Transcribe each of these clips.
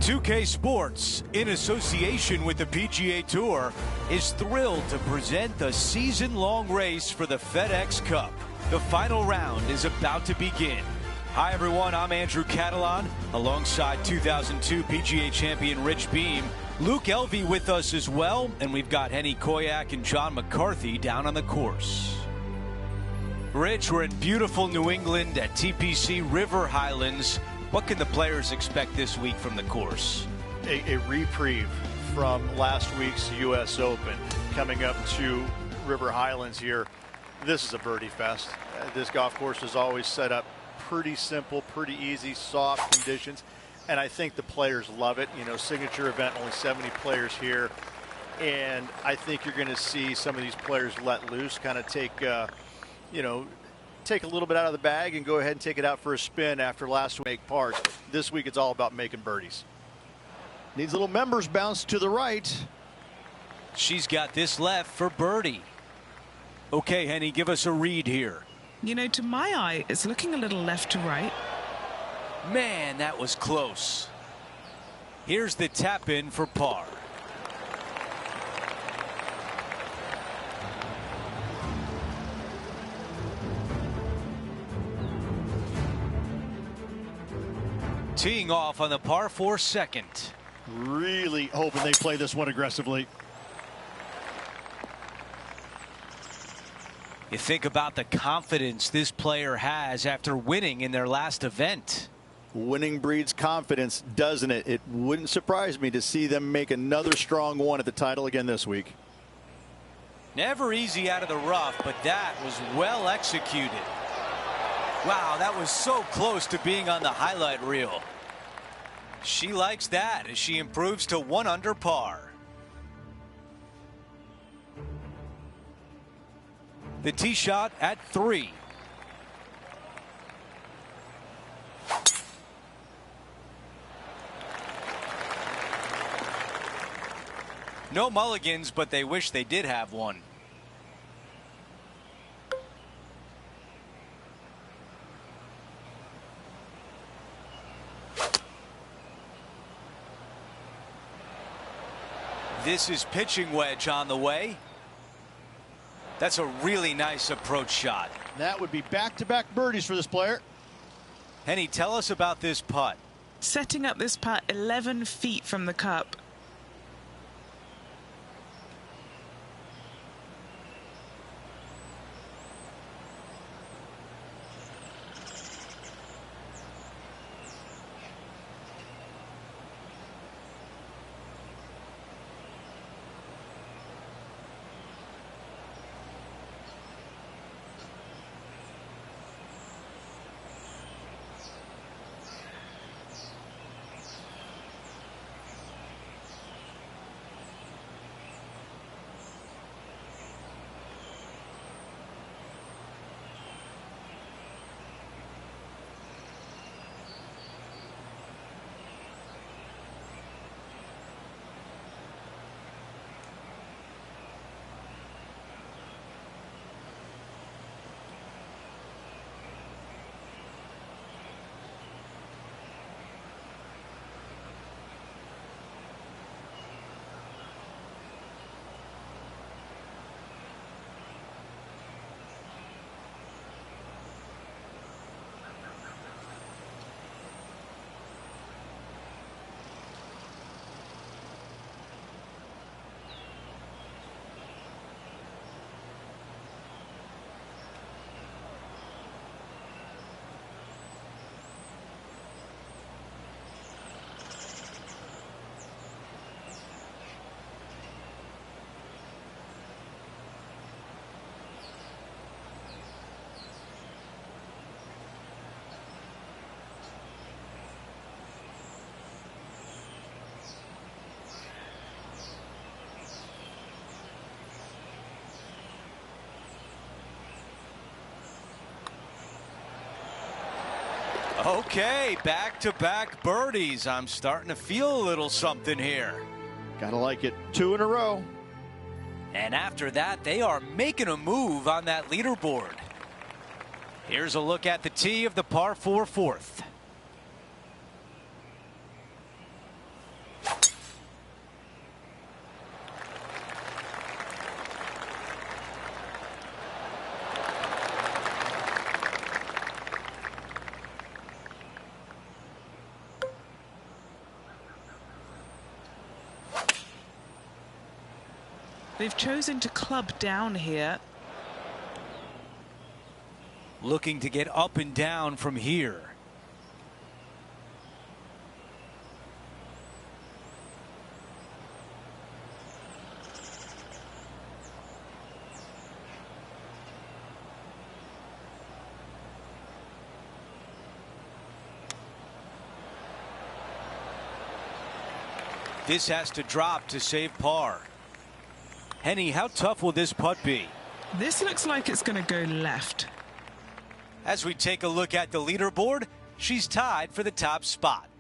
2K Sports, in association with the PGA Tour, is thrilled to present the season-long race for the FedEx Cup. The final round is about to begin. Hi everyone, I'm Andrew Catalan, alongside 2002 PGA champion Rich Beem. Luke Elvey with us as well, and we've got Henny Koyak and John McCarthy down on the course. Rich, we're in beautiful New England at TPC River Highlands. What can the players expect this week from the course? A reprieve from last week's U.S. Open. Coming up to River Highlands here, this is a birdie fest. This golf course is always set up pretty simple, pretty easy, soft conditions, and I think the players love it. You know, signature event, only 70 players here, and I think you're going to see some of these players let loose, kind of take, take a little bit out of the bag and go ahead and take it out for a spin after last week pars. This week it's all about making birdies. Needs a little members bounce to the right. She's got this left for birdie. Okay, Henny, give us a read here. You know, to my eye, it's looking a little left to right. Man, that was close. Here's the tap in for par. Teeing off on the par 4 second. Really hoping they play this one aggressively. You think about the confidence this player has after winning in their last event. Winning breeds confidence, doesn't it? It wouldn't surprise me to see them make another strong one at the title again this week. Never easy out of the rough, but that was well executed. Wow, that was so close to being on the highlight reel. She likes that as she improves to 1 under par. The tee shot at 3. No mulligans, but they wish they did have one. This is pitching wedge on the way. That's a really nice approach shot. That would be back-to-back birdies for this player. Henny, tell us about this putt. Setting up this putt 11 feet from the cup. Okay, back-to-back birdies. I'm starting to feel a little something here. Gotta like it. 2 in a row. And after that, they are making a move on that leaderboard. Here's a look at the tee of the par 4 fourth. They've chosen to club down here. Looking to get up and down from here. This has to drop to save par. Henny, how tough will this putt be? This looks like it's going to go left. As we take a look at the leaderboard, she's tied for the top spot.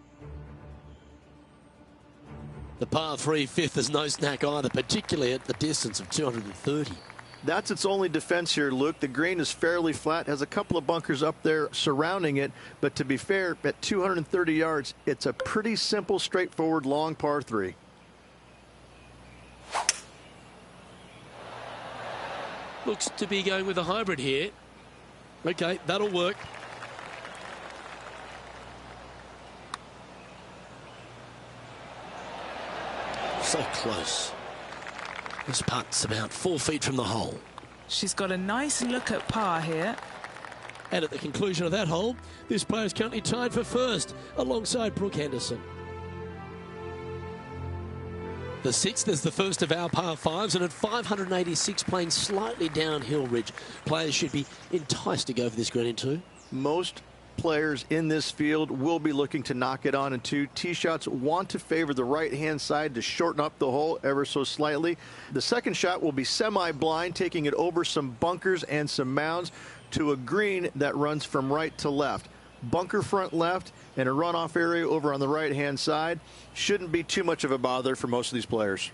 The par 3 fifth is no snack either, particularly at the distance of 230. That's its only defense here, Luke. The green is fairly flat, has a couple of bunkers up there surrounding it, but to be fair, at 230 yards, it's a pretty simple, straightforward, long par 3. Looks to be going with a hybrid here. Okay, that'll work. So close. This putt's about 4 feet from the hole. She's got a nice look at par here. And at the conclusion of that hole, this player is currently tied for first alongside Brooke Henderson. The 6th is the first of our par 5s, and at 586 playing slightly downhill ridge, players should be enticed to go for this green in 2. Most players in this field will be looking to knock it on in 2. Tee shots want to favor the right-hand side to shorten up the hole ever so slightly. The second shot will be semi-blind, taking it over some bunkers and some mounds to a green that runs from right to left. Bunker front left and a runoff area over on the right-hand side. Shouldn't be too much of a bother for most of these players.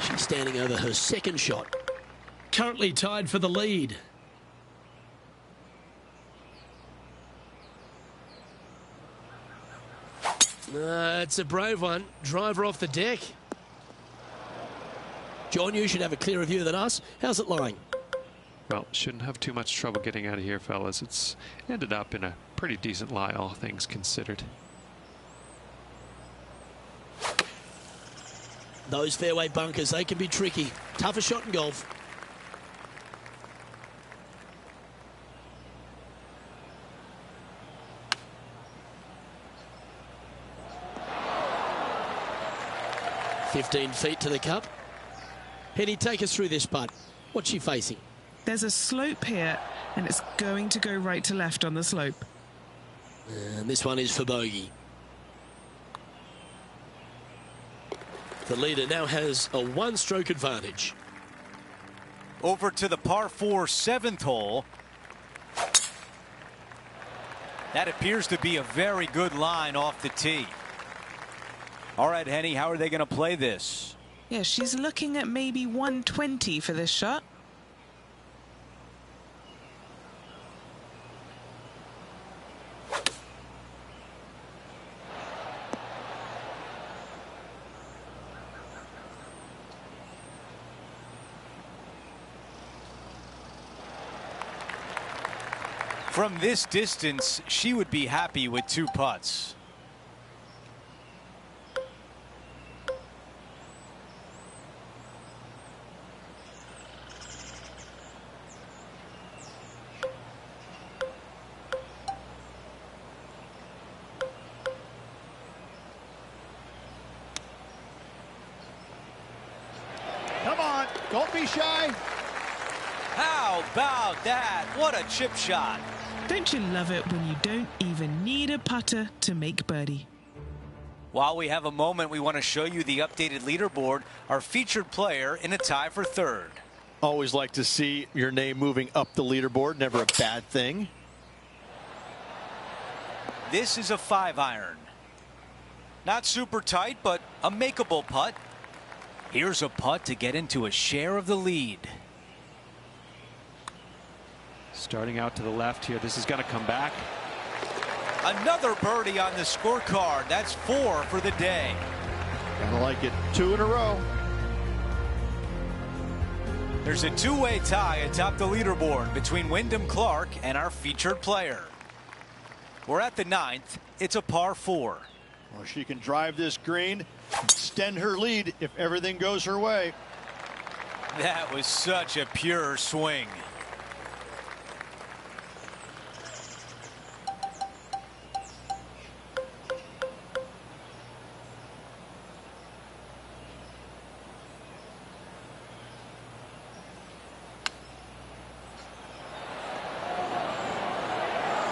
She's standing over her second shot. Currently tied for the lead. It's a brave one. Driver off the deck. John, you should have a clearer view than us. How's it lying? Well, shouldn't have too much trouble getting out of here, fellas. It's ended up in a pretty decent lie, all things considered. Those fairway bunkers, they can be tricky. Toughest shot in golf. "15 feet to the cup." Henny, take us through this putt. What's she facing? There's a slope here, and it's going to go right to left on the slope. And this one is for bogey. The leader now has a one-stroke advantage. Over to the par 4 7th hole. That appears to be a very good line off the tee. All right, Henny, how are they going to play this? Yeah, she's looking at maybe 120 for this shot. From this distance, she would be happy with 2 putts. Come on, don't be shy. How about that? What a chip shot. Don't you love it when you don't even need a putter to make birdie? While we have a moment, we want to show you the updated leaderboard. Our featured player in a tie for 3rd. Always like to see your name moving up the leaderboard. Never a bad thing. This is a 5-iron. Not super tight, but a makeable putt. Here's a putt to get into a share of the lead. Starting out to the left here. This is going to come back. Another birdie on the scorecard. That's 4 for the day. Gotta like it. 2 in a row. There's a 2-way tie atop the leaderboard between Wyndham Clark and our featured player. We're at the 9th. It's a par 4. Well, she can drive this green, extend her lead if everything goes her way. That was such a pure swing.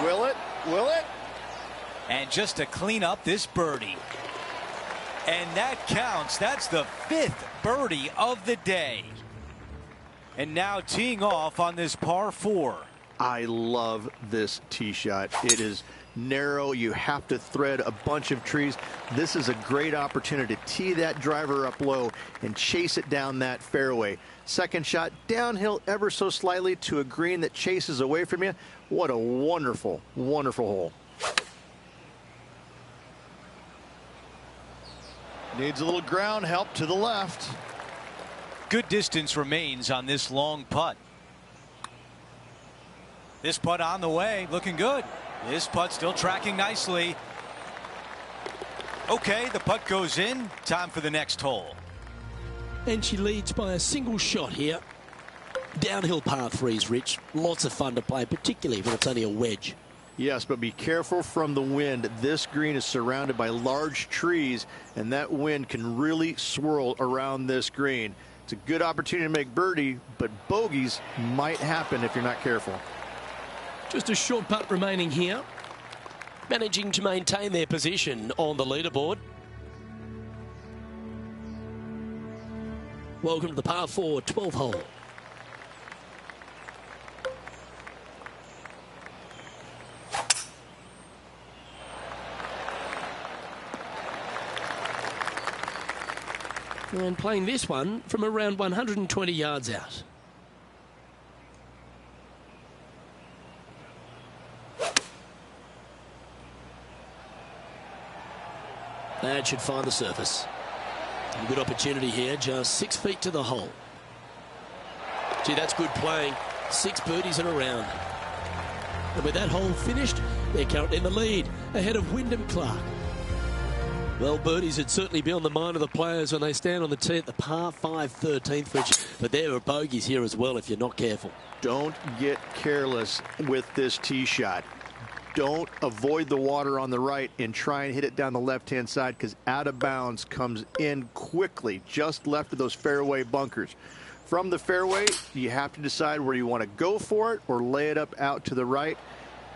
Will it? Will it? And just to clean up this birdie. And that counts. That's the 5th birdie of the day. And now teeing off on this par 4. I love this tee shot. It is narrow. You have to thread a bunch of trees. This is a great opportunity to tee that driver up low and chase it down that fairway. Second shot downhill ever so slightly to a green that chases away from you. What a wonderful, wonderful hole. Needs a little ground help to the left. Good distance remains on this long putt. This putt on the way, looking good. This putt still tracking nicely. Okay, the putt goes in. Time for the next hole. And she leads by a single shot here. Downhill par 3s, Rich. Lots of fun to play, particularly when it's only a wedge. Yes, but be careful from the wind. This green is surrounded by large trees, and that wind can really swirl around this green. It's a good opportunity to make birdie, but bogeys might happen if you're not careful. Just a short putt remaining here. Managing to maintain their position on the leaderboard. Welcome to the par 4 12 hole. And playing this one from around 120 yards out. That should find the surface. A good opportunity here, just 6 feet to the hole. Gee, that's good playing. 6 birdies in a round. And with that hole finished, they're currently in the lead, ahead of Wyndham Clark. Well, birdies would certainly be on the mind of the players when they stand on the tee at the par 5 13th, Rich. But there are bogeys here as well if you're not careful. Don't get careless with this tee shot. Don't avoid the water on the right and try and hit it down the left-hand side, because out of bounds comes in quickly, just left of those fairway bunkers. From the fairway, you have to decide where you want to go for it or lay it up out to the right.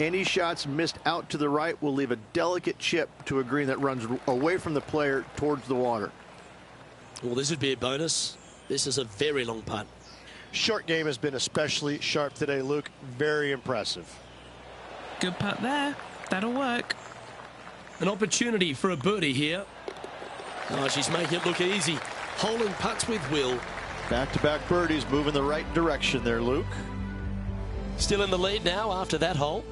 Any shots missed out to the right will leave a delicate chip to a green that runs away from the player towards the water. Well, this would be a bonus. This is a very long putt. Short game has been especially sharp today, Luke. Very impressive. Good putt there. That'll work. An opportunity for a birdie here. Oh, she's making it look easy. Holding putts with will. Back-to-back birdies, moving the right direction there, Luke. Still in the lead now after that hole.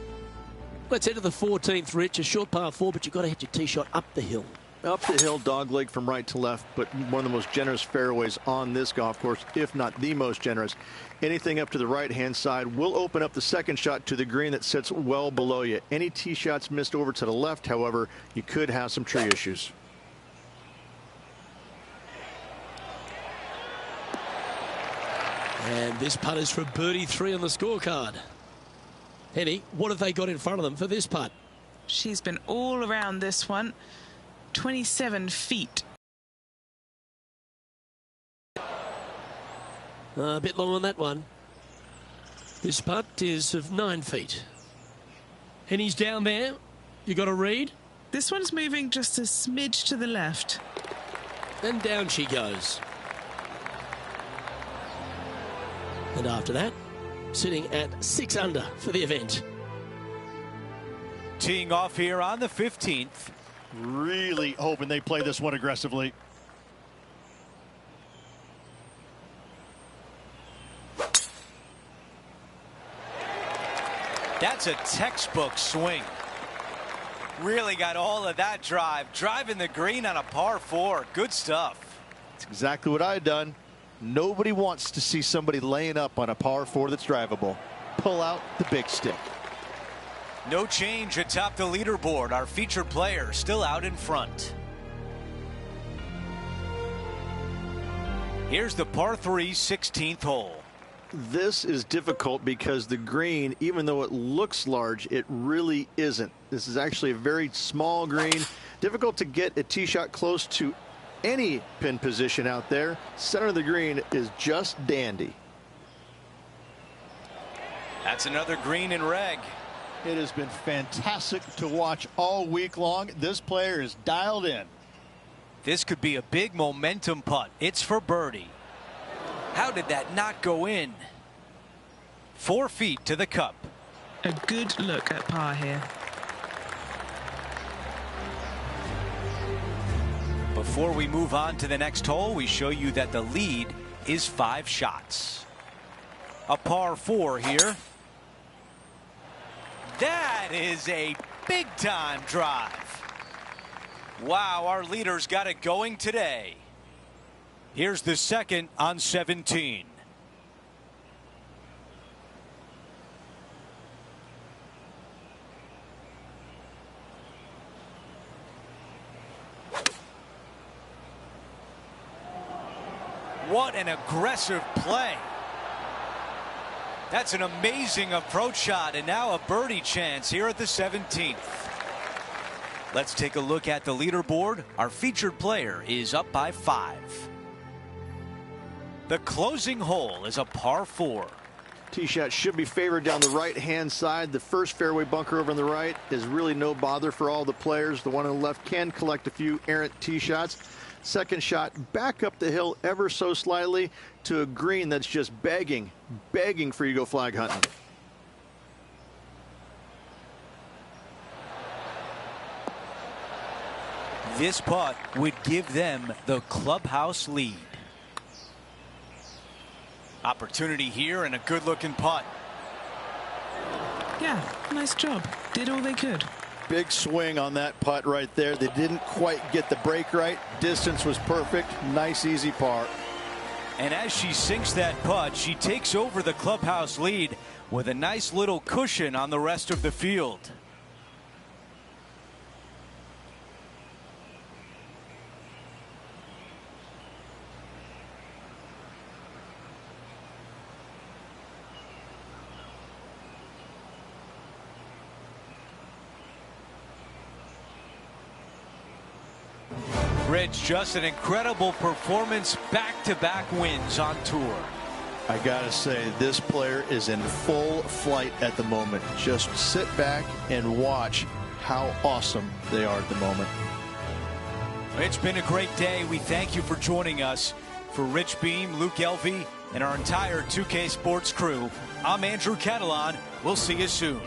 Let's head to the 14th, Rich. A short par 4, but you've got to hit your tee shot up the hill. Up the hill, dogleg from right to left, but one of the most generous fairways on this golf course, if not the most generous. Anything up to the right-hand side will open up the second shot to the green that sits well below you. Any tee shots missed over to the left, however, you could have some tree issues. And this putt is for birdie 3 on the scorecard. Henny, what have they got in front of them for this putt? She's been all around this one. 27 feet. A bit long on that one. This putt is of 9 feet. Henny's down there. You got a read? This one's moving just a smidge to the left. And down she goes. And after that, sitting at 6 under for the event. Teeing off here on the 15th. Really hoping they play this one aggressively. That's a textbook swing. Really got all of that drive. Driving the green on a par 4. Good stuff. That's exactly what I had done. Nobody wants to see somebody laying up on a par 4 that's drivable. Pull out the big stick. No change atop the leaderboard. Our featured player still out in front. Here's the par 3 16th hole. This is difficult because the green, even though it looks large, it really isn't. This is actually a very small green. Difficult to get a tee shot close to any pin position out there. Center of the green is just dandy. That's another green in reg. It has been fantastic to watch all week long. This player is dialed in. This could be a big momentum putt. It's for birdie. How did that not go in? 4 feet to the cup. A good look at par here. Before we move on to the next hole, we show you that the lead is 5 shots. A par 4 here. That is a big-time drive. Wow, our leaders got it going today. Here's the second on 17. What an aggressive play. That's an amazing approach shot, and now a birdie chance here at the 17th. Let's take a look at the leaderboard. Our featured player is up by 5. The closing hole is a par 4. Tee shot should be favored down the right-hand side. The first fairway bunker over on the right is really no bother for all the players. The one on the left can collect a few errant tee shots. Second shot back up the hill ever so slightly to a green that's just begging for you to go flag hunting. this putt would give them the clubhouse lead. Opportunity here and a good-looking putt. Yeah, nice job. Did all they could. Big swing on that putt right there. They didn't quite get the break right. Distance was perfect. Nice, easy par. And as she sinks that putt, she takes over the clubhouse lead with a nice little cushion on the rest of the field. Rich, just an incredible performance, back-to-back wins on tour. I gotta say, this player is in full flight at the moment. Just sit back and watch how awesome they are at the moment. It's been a great day. We thank you for joining us. For Rich Beam, Luke Elvey, and our entire 2K Sports crew, I'm Andrew Catalan. We'll see you soon.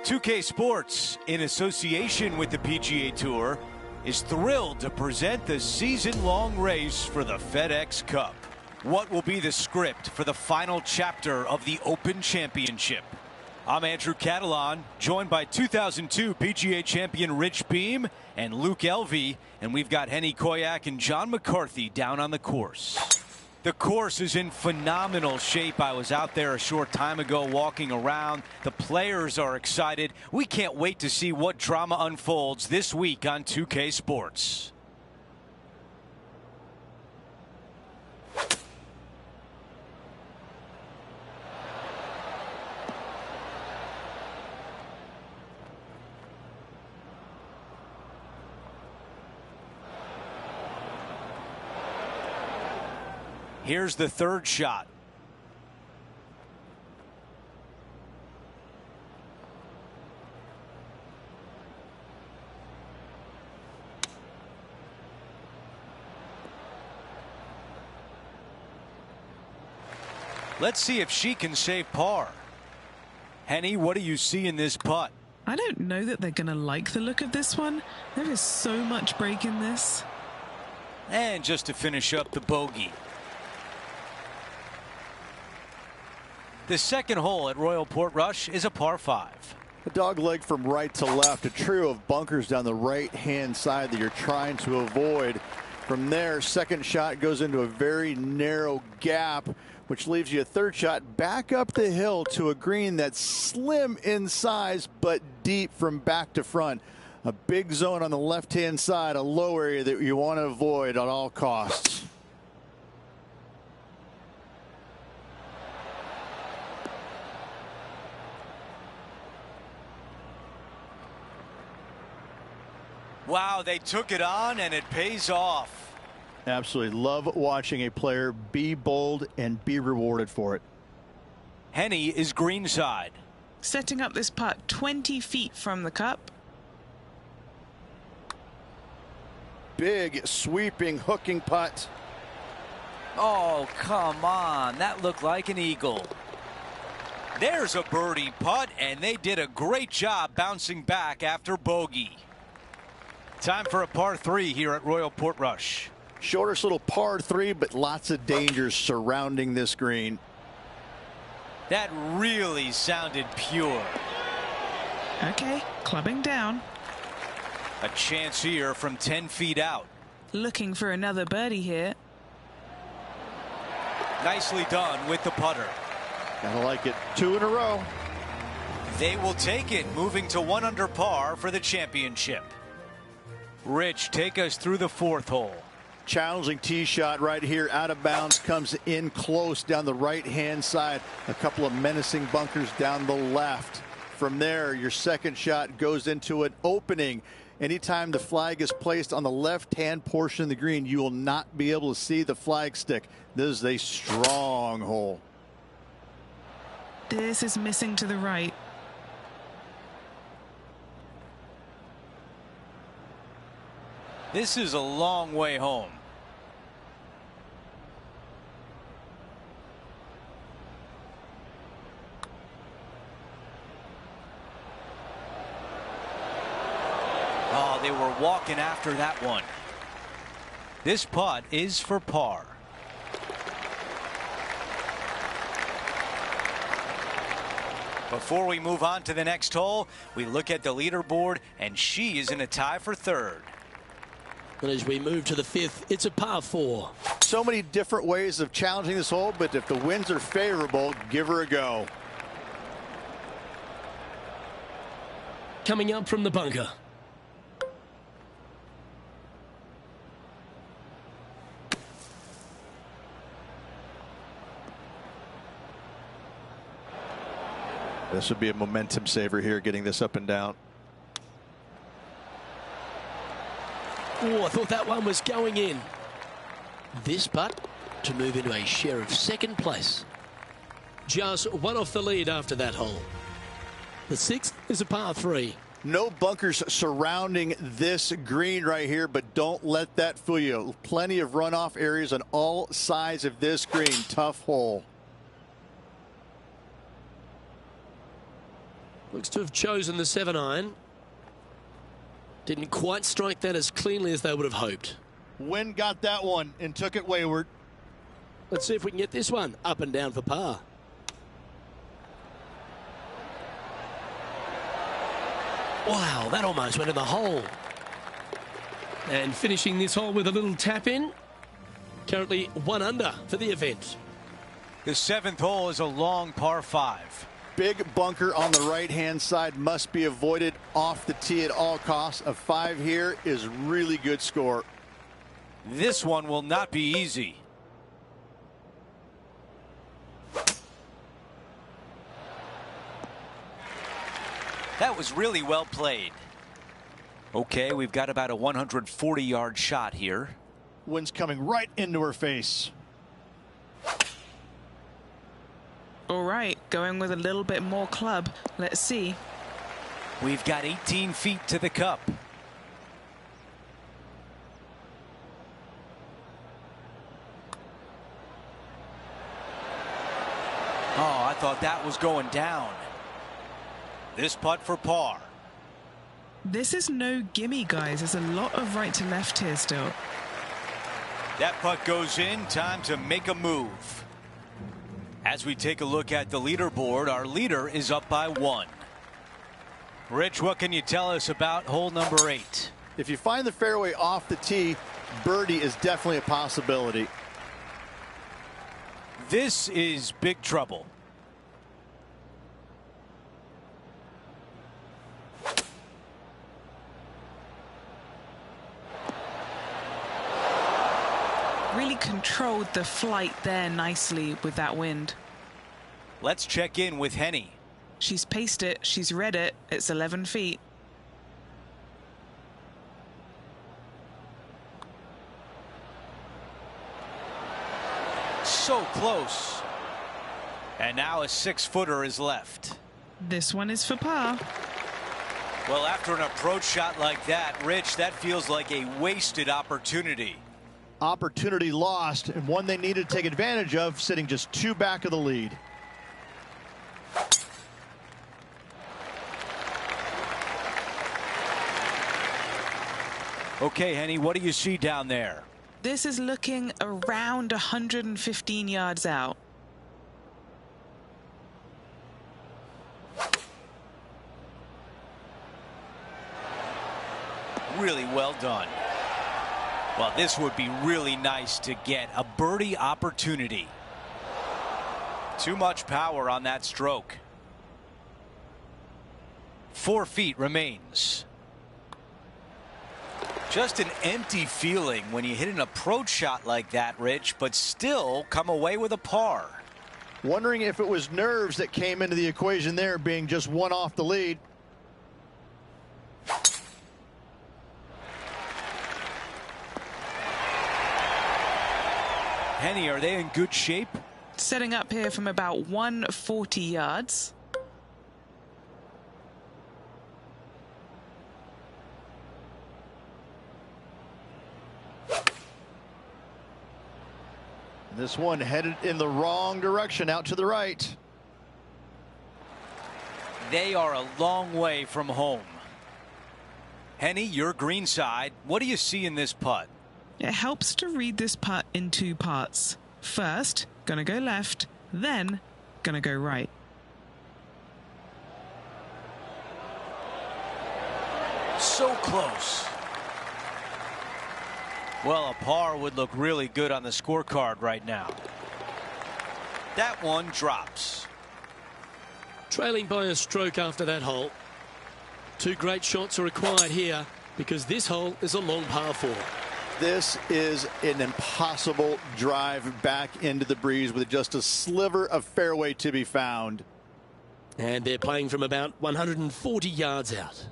2K Sports, in association with the PGA Tour, is thrilled to present the season-long race for the FedEx Cup. What will be the script for the final chapter of the Open Championship? I'm Andrew Catalan, joined by 2002 PGA champion Rich Beem and Luke Elvey, and we've got Henny Koyak and John McCarthy down on the course. The course is in phenomenal shape. I was out there a short time ago walking around. The players are excited. We can't wait to see what drama unfolds this week on 2K Sports. Here's the third shot. Let's see if she can save par. Henny, what do you see in this putt? I don't know that they're going to like the look of this one. There is so much break in this. And just to finish up the bogey. The second hole at Royal Portrush is a par 5. A dog leg from right to left, a trio of bunkers down the right-hand side that you're trying to avoid. From there, second shot goes into a very narrow gap, which leaves you a third shot back up the hill to a green that's slim in size but deep from back to front. A big zone on the left-hand side, a low area that you want to avoid at all costs. Wow, they took it on and it pays off. Absolutely love watching a player be bold and be rewarded for it. Henny is greenside. Setting up this putt 20 feet from the cup. Big sweeping hooking putt. Oh, come on. That looked like an eagle. There's a birdie putt, and they did a great job bouncing back after bogey. Time for a par 3 here at Royal Portrush. Shortest little par 3, but lots of dangers surrounding this green. That really sounded pure. Okay, clubbing down. A chance here from 10 feet out. Looking for another birdie here. Nicely done with the putter. Gotta like it. 2 in a row. They will take it, moving to 1 under par for the championship. Rich, take us through the fourth hole. Challenging tee shot right here, out of bounds, comes in close down the right-hand side. A couple of menacing bunkers down the left. From there, your second shot goes into an opening. Anytime the flag is placed on the left-hand portion of the green, you will not be able to see the flag stick. This is a strong hole. This is missing to the right. This is a long way home. Oh, they were walking after that one. This putt is for par. Before we move on to the next hole, we look at the leaderboard, and she is in a tie for third. And as we move to the fifth, it's a par 4. So many different ways of challenging this hole, but if the winds are favorable, give her a go. Coming up from the bunker. This would be a momentum saver here, getting this up and down. Oh, I thought that one was going in. This putt to move into a share of second place. Just 1 off the lead after that hole. The sixth is a par 3. No bunkers surrounding this green right here, but don't let that fool you. Plenty of runoff areas on all sides of this green. Tough hole. Looks to have chosen the 7-iron. Didn't quite strike that as cleanly as they would have hoped. Win got that one and took it wayward. Let's see if we can get this one up and down for par. Wow, that almost went in the hole. And finishing this hole with a little tap in. Currently 1 under for the event. The 7th hole is a long par 5. Big bunker on the right-hand side must be avoided off the tee at all costs. A 5 here is really good score. This one will not be easy. That was really well played. Okay, we've got about a 140-yard shot here. Wind's coming right into her face. All right, going with a little bit more club. Let's see. We've got 18 feet to the cup. Oh, I thought that was going down. This putt for par. This is no gimme, guys. There's a lot of right to left here still. That putt goes in. Time to make a move. As we take a look at the leaderboard, our leader is up by 1. Rich, what can you tell us about hole number 8? If you find the fairway off the tee, birdie is definitely a possibility. This is big trouble. Really controlled the flight there nicely with that wind. Let's check in with Henny. She's paced it. She's read it. It's 11 feet. So close. And now a 6-footer is left. This one is for par. Well, after an approach shot like that, Rich, that feels like a wasted opportunity. Opportunity lost, and one they needed to take advantage of, sitting just 2 back of the lead. Okay, Henny, what do you see down there? This is looking around 115 yards out. Really well done. Well, this would be really nice to get a birdie opportunity. Too much power on that stroke. 4 feet remains. Just an empty feeling when you hit an approach shot like that, Rich, but still come away with a par. Wondering if it was nerves that came into the equation there, being just 1 off the lead. Henny, are they in good shape? Setting up here from about 140 yards. This one headed in the wrong direction, out to the right. They are a long way from home. Henny, your green side. What do you see in this putt? It helps to read this putt in 2 parts. First, gonna go left, then gonna go right. So close. Well, a par would look really good on the scorecard right now. That one drops. Trailing by a stroke after that hole. 2 great shots are required here because this hole is a long par 4. This is an impossible drive back into the breeze with just a sliver of fairway to be found. And they're playing from about 140 yards out.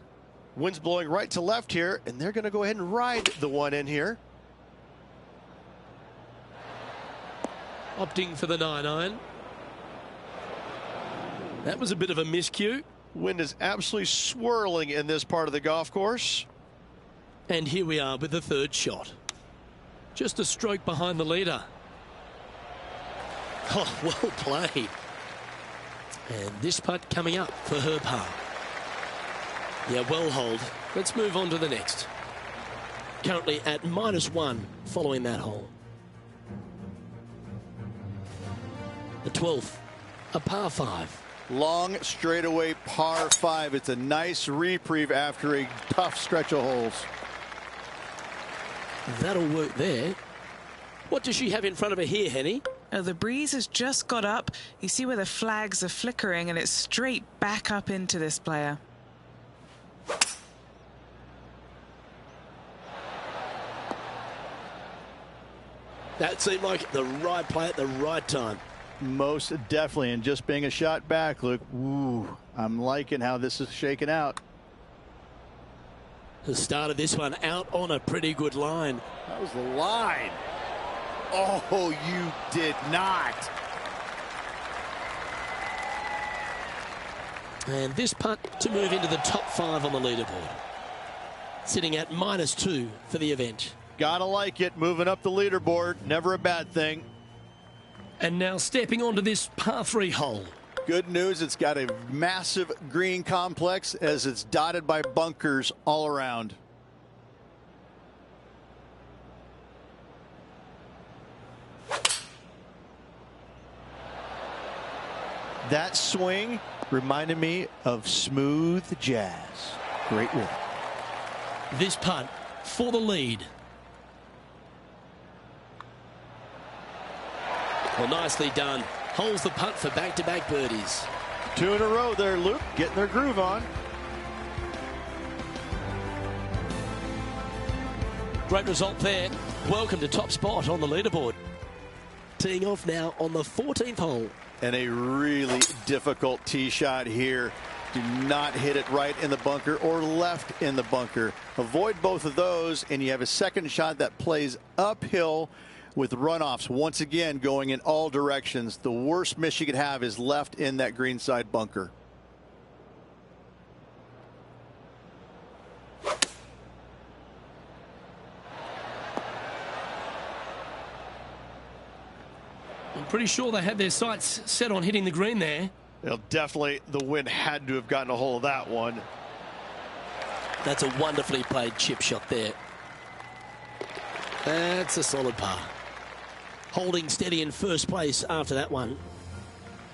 Wind's blowing right to left here, and they're going to go ahead and ride the one in here. Opting for the 9-iron. That was a bit of a miscue. Wind is absolutely swirling in this part of the golf course. And here we are with the 3rd shot. Just a stroke behind the leader. Oh, well played. And this putt coming up for her par. Yeah, well hold. Let's move on to the next. Currently at -1 following that hole. The 12th, a par 5. Long straightaway par 5. It's a nice reprieve after a tough stretch of holes. That'll work there. What does she have in front of her here, Henny? Oh, the breeze has just got up. You see where the flags are flickering, and it's straight back up into this player. That seemed like the right play at the right time. Most definitely, and just being a shot back, look, ooh, I'm liking how this is shaking out. The start of this one out on a pretty good line. That was the line. Oh, you did not. And this putt to move into the top 5 on the leaderboard. Sitting at -2 for the event. Gotta like it, moving up the leaderboard, never a bad thing. And now stepping onto this par 3 hole. Good news, it's got a massive green complex as it's dotted by bunkers all around. That swing reminded me of smooth jazz. Great work. This putt for the lead. Well, nicely done. Holds the putt for back-to-back birdies. 2 in a row there, Luke, getting their groove on. Great result there. Welcome to top spot on the leaderboard. Teeing off now on the 14th hole. And a really difficult tee shot here. Do not hit it right in the bunker or left in the bunker. Avoid both of those, and you have a second shot that plays uphill with runoffs once again going in all directions. The worst miss you could have is left in that greenside bunker. I'm pretty sure they had their sights set on hitting the green there. Well, definitely the wind had to have gotten a hold of that one. That's a wonderfully played chip shot there. That's a solid par. Holding steady in first place after that one.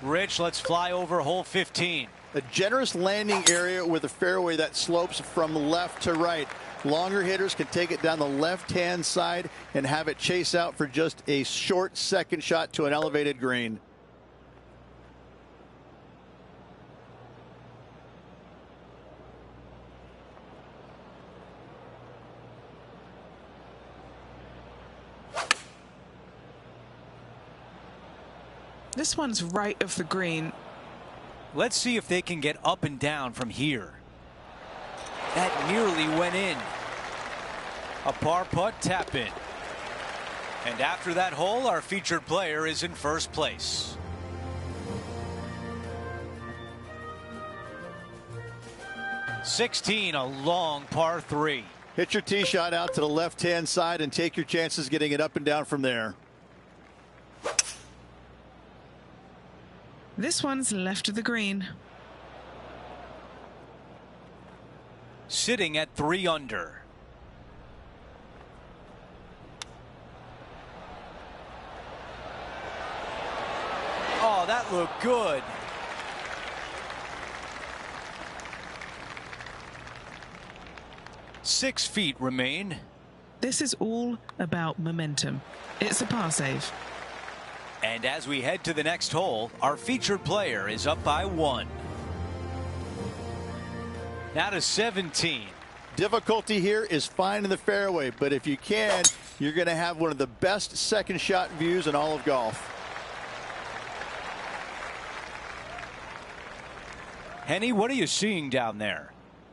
Rich, let's fly over hole 15. A generous landing area with a fairway that slopes from left to right. Longer hitters can take it down the left-hand side and have it chase out for just a short second shot to an elevated green. This one's right of the green. Let's see if they can get up and down from here. That nearly went in. A par putt tap in. And after that hole, our featured player is in first place. #16, a long par 3. Hit your tee shot out to the left-hand side and take your chances getting it up and down from there. This one's left of the green. Sitting at 3 under. Oh, that looked good. Six feet remain. This is all about momentum. It's a par save. And as we head to the next hole, our featured player is up by 1. Now to 17. Difficulty here is finding the fairway, but if you can, you're going to have one of the best second shot views in all of golf. Henny, what are you seeing down there?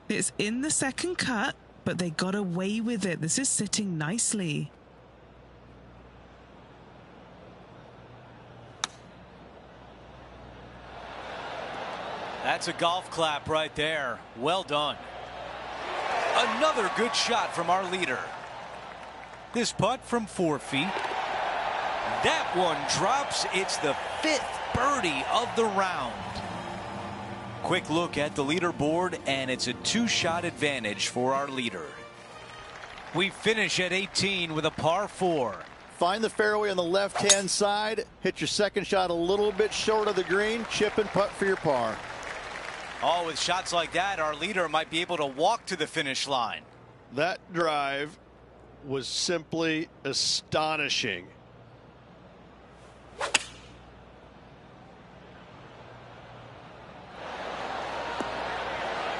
It's in the second cut, but they got away with it. This is sitting nicely. That's a golf clap right there. Well done. Another good shot from our leader. This putt from 4 feet. That one drops. It's the 5th birdie of the round. quick look at the leaderboard, and it's a 2-shot advantage for our leader. We finish at 18 with a par 4. Find the fairway on the left-hand side. Hit your second shot a little bit short of the green. Chip and putt for your par. Oh, with shots like that, our leader might be able to walk to the finish line. That drive was simply astonishing.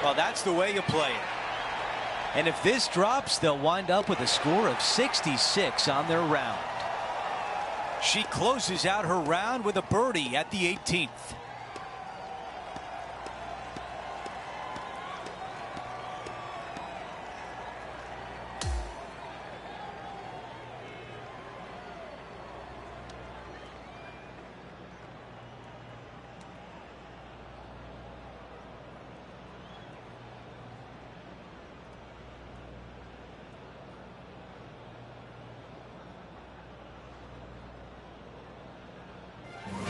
Well, that's the way you play it. And if this drops, they'll wind up with a score of 66 on their round. She closes out her round with a birdie at the 18th.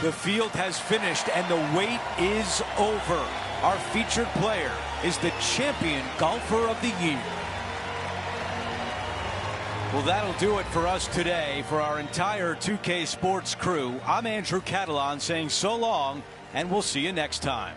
The field has finished and the wait is over. Our featured player is the champion golfer of the year. Well, that'll do it for us today. For our entire 2K Sports crew, I'm Andrew Catalan saying so long, and we'll see you next time.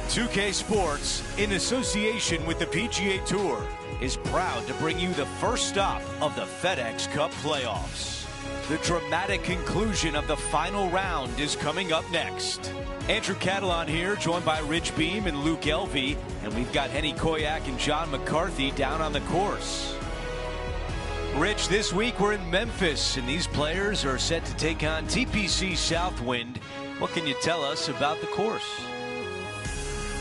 2K Sports, in association with the PGA Tour, is proud to bring you the first stop of the FedEx Cup playoffs. The dramatic conclusion of the final round is coming up next. Andrew Catalan here, joined by Rich Beam and Luke Elvey, and we've got Henny Koyak and John McCarthy down on the course. Rich, this week we're in Memphis, and these players are set to take on TPC Southwind. What can you tell us about the course?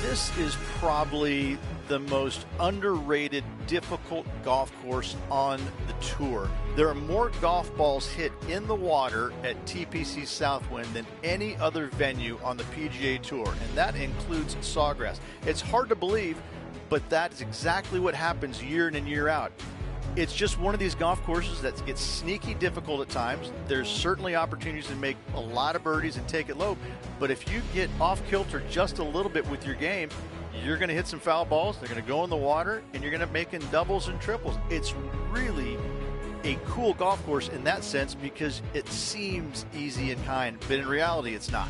This is probably the most underrated, difficult golf course on the tour. There are more golf balls hit in the water at TPC Southwind than any other venue on the PGA Tour, and that includes Sawgrass. It's hard to believe, but that is exactly what happens year in and year out. It's just one of these golf courses that gets sneaky difficult at times. There's certainly opportunities to make a lot of birdies and take it low, but if you get off kilter just a little bit with your game, you're going to hit some foul balls, they're going to go in the water, and you're going to make in doubles and triples. It's really a cool golf course in that sense because it seems easy and kind, but in reality it's not.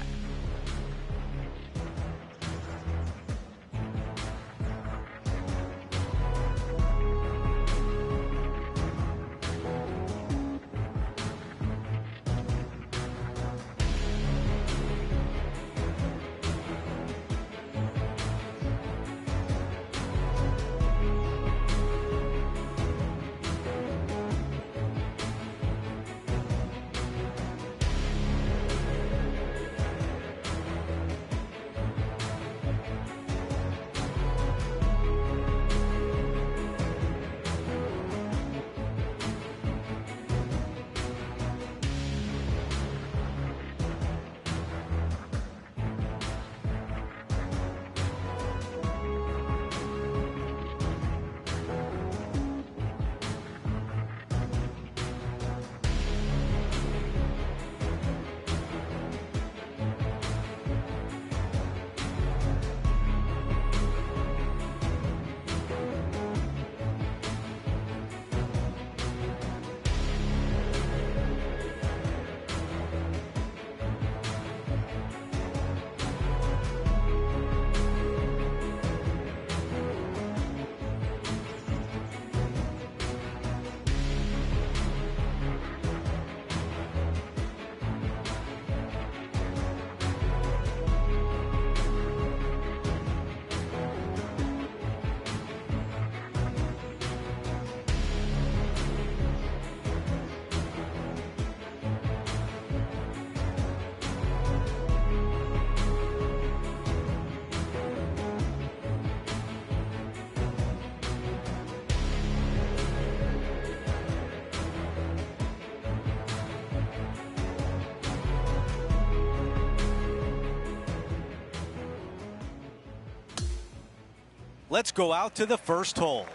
Let's go out to the first hole.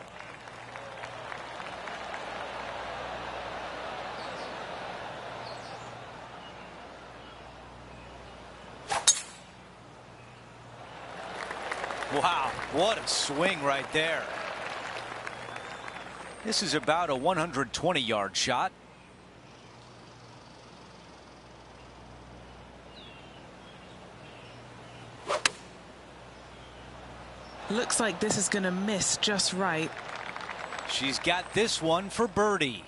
Wow, what a swing right there. This is about a 120-yard shot. Looks like this is going to miss just right. She's got this one for birdie.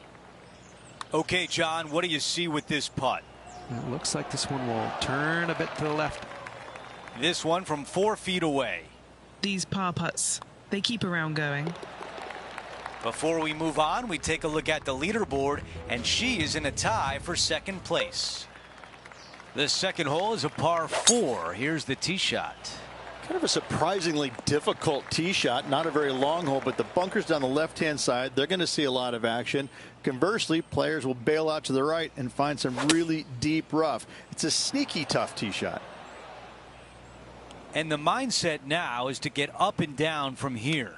Okay, John, what do you see with this putt? It looks like this one will turn a bit to the left. This one from 4 feet away. These par putts, they keep a round going. Before we move on, we take a look at the leaderboard, and she is in a tie for second place. The second hole is a par 4. Here's the tee shot. Kind of a surprisingly difficult tee shot. Not a very long hole, but the bunkers down the left-hand side, they're going to see a lot of action. Conversely, players will bail out to the right and find some really deep rough. It's a sneaky tough tee shot. And the mindset now is to get up and down from here.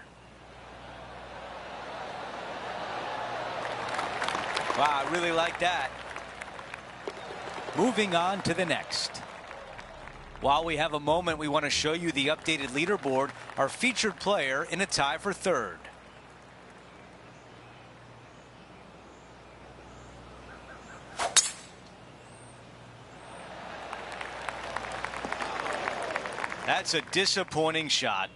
Wow, I really like that. Moving on to the next. While we have a moment, we want to show you the updated leaderboard, our featured player in a tie for third. That's a disappointing shot.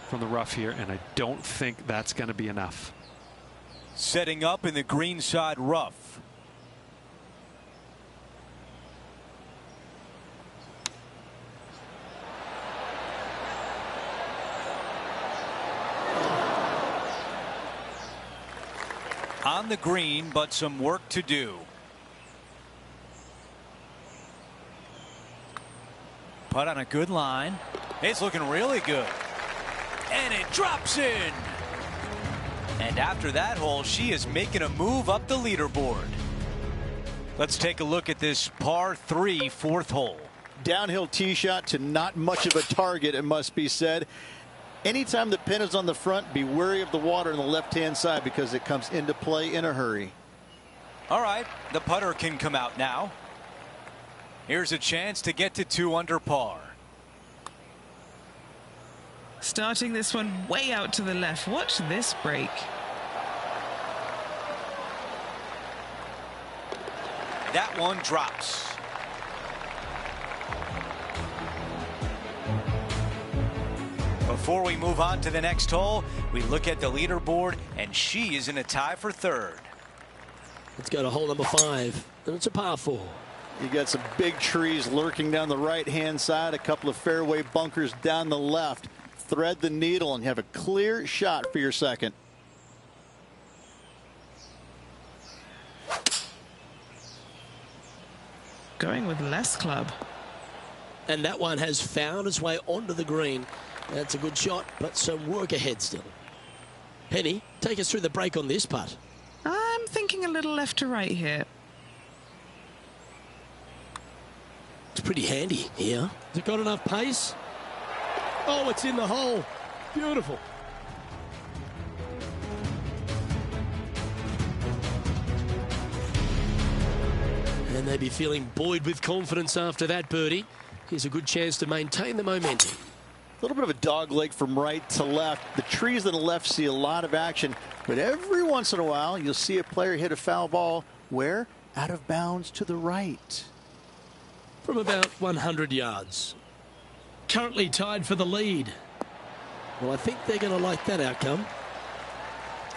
From the rough here, and I don't think that's going to be enough. Setting up in the greenside rough. On the green, but some work to do. Putt on a good line. It's looking really good. And it drops in. And after that hole, she is making a move up the leaderboard. Let's take a look at this par 3 fourth hole. Downhill tee shot to not much of a target, it must be said. Anytime the pin is on the front, be wary of the water on the left-hand side because it comes into play in a hurry. All right, the putter can come out now. Here's a chance to get to 2 under par. Starting this one way out to the left. Watch this break. That one drops. Before we move on to the next hole, we look at the leaderboard, and she is in a tie for 3rd. Let's go to hole number 5, and it's a par 4. You got some big trees lurking down the right-hand side, a couple of fairway bunkers down the left. Thread the needle and have a clear shot for your 2nd. Going with less club. And that one has found its way onto the green. That's a good shot, but some work ahead still. Penny, take us through the break on this putt. I'm thinking a little left to right here. It's pretty handy here. Has it got enough pace? Oh, it's in the hole. Beautiful. And they'd be feeling buoyed with confidence after that birdie. Here's a good chance to maintain the momentum. A little bit of a dog leg from right to left. The trees on the left see a lot of action, but every once in a while you'll see a player hit a foul ball where? Out of bounds to the right. From about 100 yards. Currently tied for the lead. Well, I think they're going to like that outcome.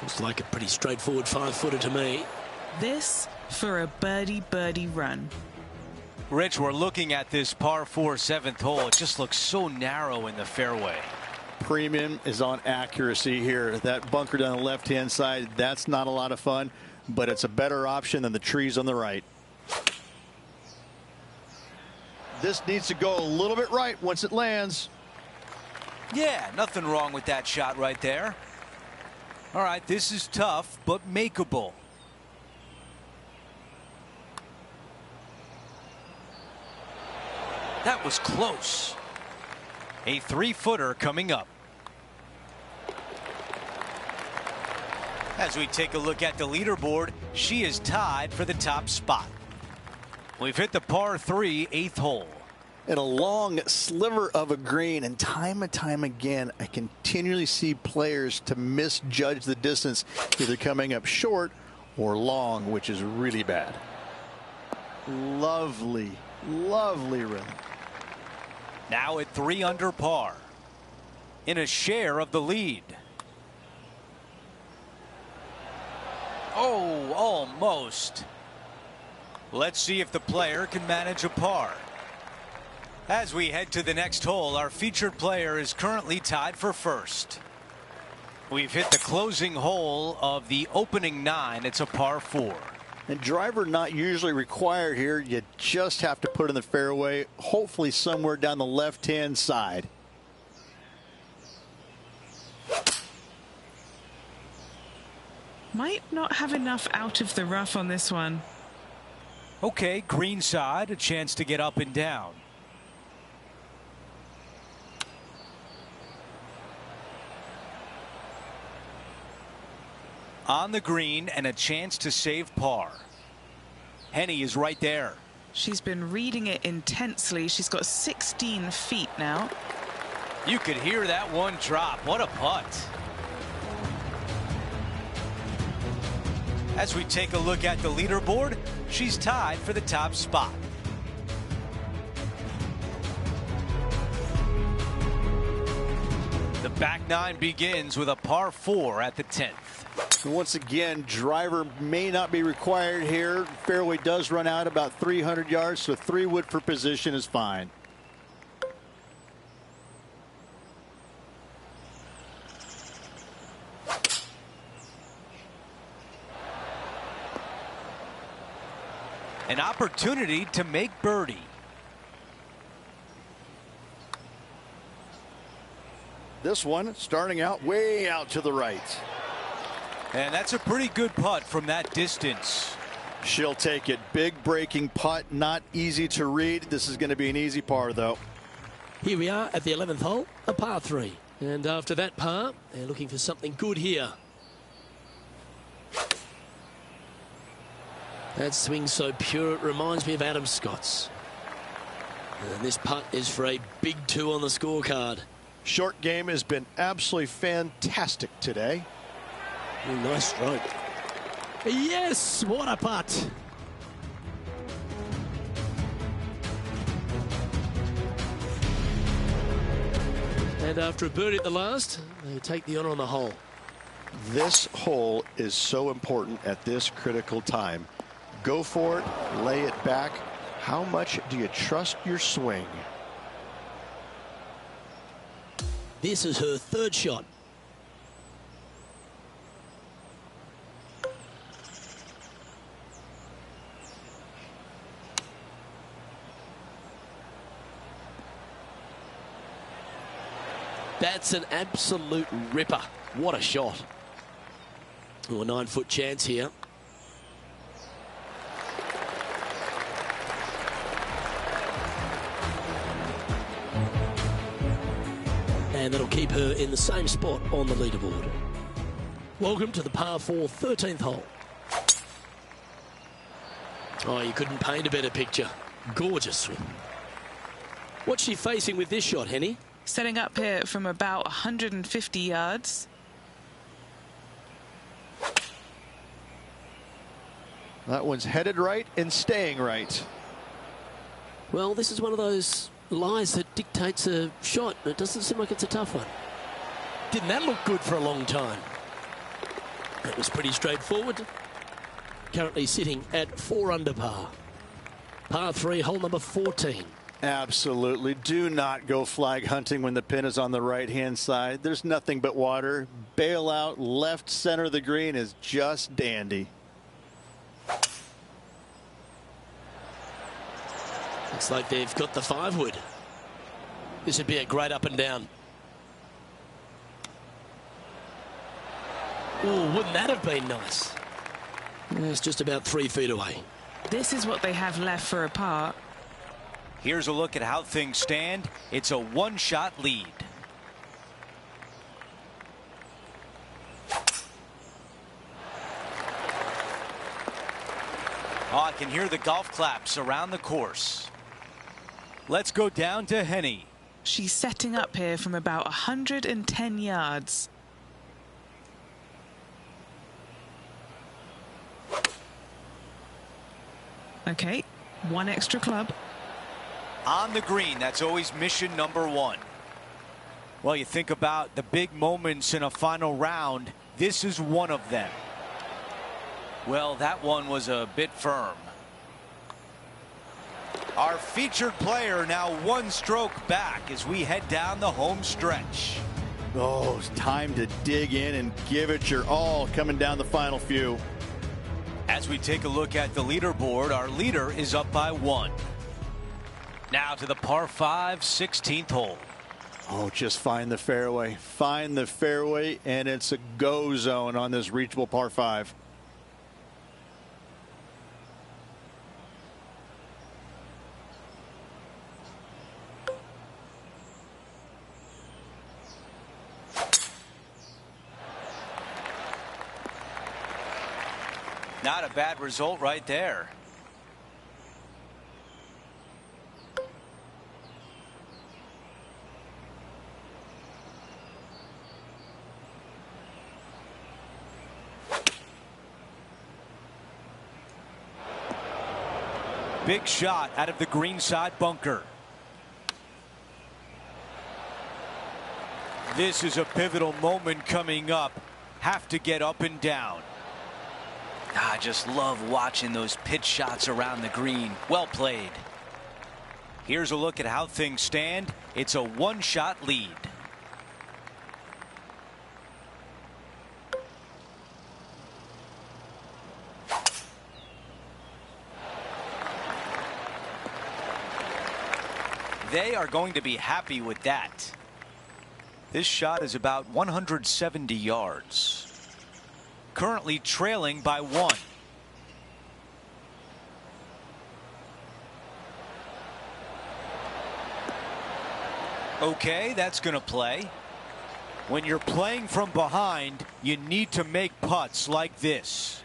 Looks like a pretty straightforward 5-footer to me. This for a birdie run. Rich, we're looking at this par 4 7th hole. It just looks so narrow in the fairway. Premium is on accuracy here. That bunker down the left-hand side, that's not a lot of fun, but it's a better option than the trees on the right. This needs to go a little bit right once it lands. Yeah, nothing wrong with that shot right there. All right, this is tough, but makeable. That was close. A 3-footer coming up. As we take a look at the leaderboard, she is tied for the top spot. We've hit the par 3 8th hole. And a long sliver of a green, and time again I continually see players to misjudge the distance, either coming up short or long, which is really bad. Lovely rhythm. Now at 3 under par, in a share of the lead. Oh, almost. Let's see if the player can manage a par. As we head to the next hole, our featured player is currently tied for 1st. We've hit the closing hole of the opening 9. It's a par 4. And driver not usually required here. You just have to put in the fairway, hopefully somewhere down the left-hand side. Might not have enough out of the rough on this one. Okay, green side, a chance to get up and down. On the green and a chance to save par. Henny is right there. She's been reading it intensely. She's got 16 feet now. You could hear that one drop. What a putt. As we take a look at the leaderboard, she's tied for the top spot. The back nine begins with a par 4 at the 10th. Once again, driver may not be required here. Fairway does run out about 300 yards, so 3 wood for position is fine. An opportunity to make birdie. This one starting out way out to the right. And that's a pretty good putt from that distance. She'll take it. Big breaking putt, not easy to read. This is going to be an easy par, though. Here we are at the 11th hole, a par 3. And after that par, they're looking for something good here. That swing so pure, it reminds me of Adam Scott's. And this putt is for a big 2 on the scorecard. Short game has been absolutely fantastic today. Ooh, nice stroke. Yes, what a putt. And after a birdie at the last, they take the honor on the hole. This hole is so important at this critical time. Go for it, lay it back. How much do you trust your swing? This is her 3rd shot. That's an absolute ripper. What a shot. Oh, a 9-foot chance here. And that'll keep her in the same spot on the leaderboard. Welcome to the par 4 13th hole. Oh, you couldn't paint a better picture. Gorgeous swing. What's she facing with this shot, Henny? Setting up here from about 150 yards. That one's headed right and staying right. Well, this is one of those lies that dictates a shot. It doesn't seem like it's a tough one. Didn't that look good for a long time? It was pretty straightforward. Currently sitting at 4 under par. Par 3, hole number 14. Absolutely. Do not go flag hunting when the pin is on the right-hand side. There's nothing but water. Bail out left center of the green is just dandy. Looks like they've got the 5 wood. This would be a great up and down. Oh, wouldn't that have been nice? It's just about 3 feet away. This is what they have left for a par. Here's a look at how things stand. It's a 1-shot lead. Oh, I can hear the golf claps around the course. Let's go down to Henny. She's setting up here from about 110 yards. Okay, 1 extra club. On the green, that's always mission number 1. Well, you think about the big moments in a final round. This is one of them. Well, that one was a bit firm. Our featured player now 1 stroke back as we head down the home stretch. Oh, it's time to dig in and give it your all coming down the final few. As we take a look at the leaderboard, our leader is up by 1. Now to the par 5 16th hole. Oh, just find the fairway. Find the fairway, and it's a go zone on this reachable par 5. Not a bad result right there. big shot out of the greenside bunker. This is a pivotal moment coming up. Have to get up and down. I just love watching those pitch shots around the green. Well played. Here's a look at how things stand. It's a one-shot lead. They are going to be happy with that. This shot is about 170 yards. Currently trailing by 1. Okay, that's going to play. When you're playing from behind, you need to make putts like this.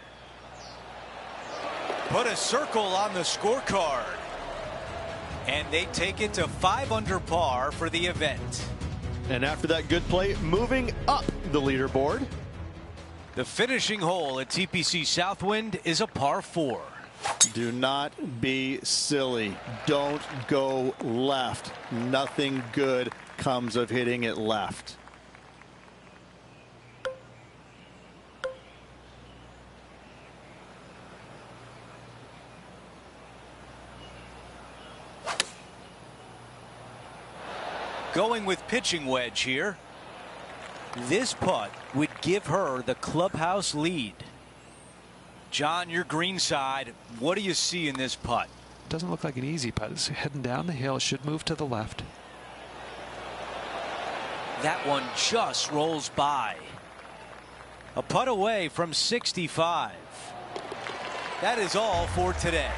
Put a circle on the scorecard. And they take it to 5 under par for the event. And after that good play, moving up the leaderboard. The finishing hole at TPC Southwind is a par 4. Do not be silly. Don't go left. Nothing good comes of hitting it left. Going with pitching wedge here. This putt would give her the clubhouse lead. John, your green side, what do you see in this putt? Doesn't look like an easy putt. It's heading down the hill. Should move to the left. That one just rolls by. A putt away from 65. That is all for today.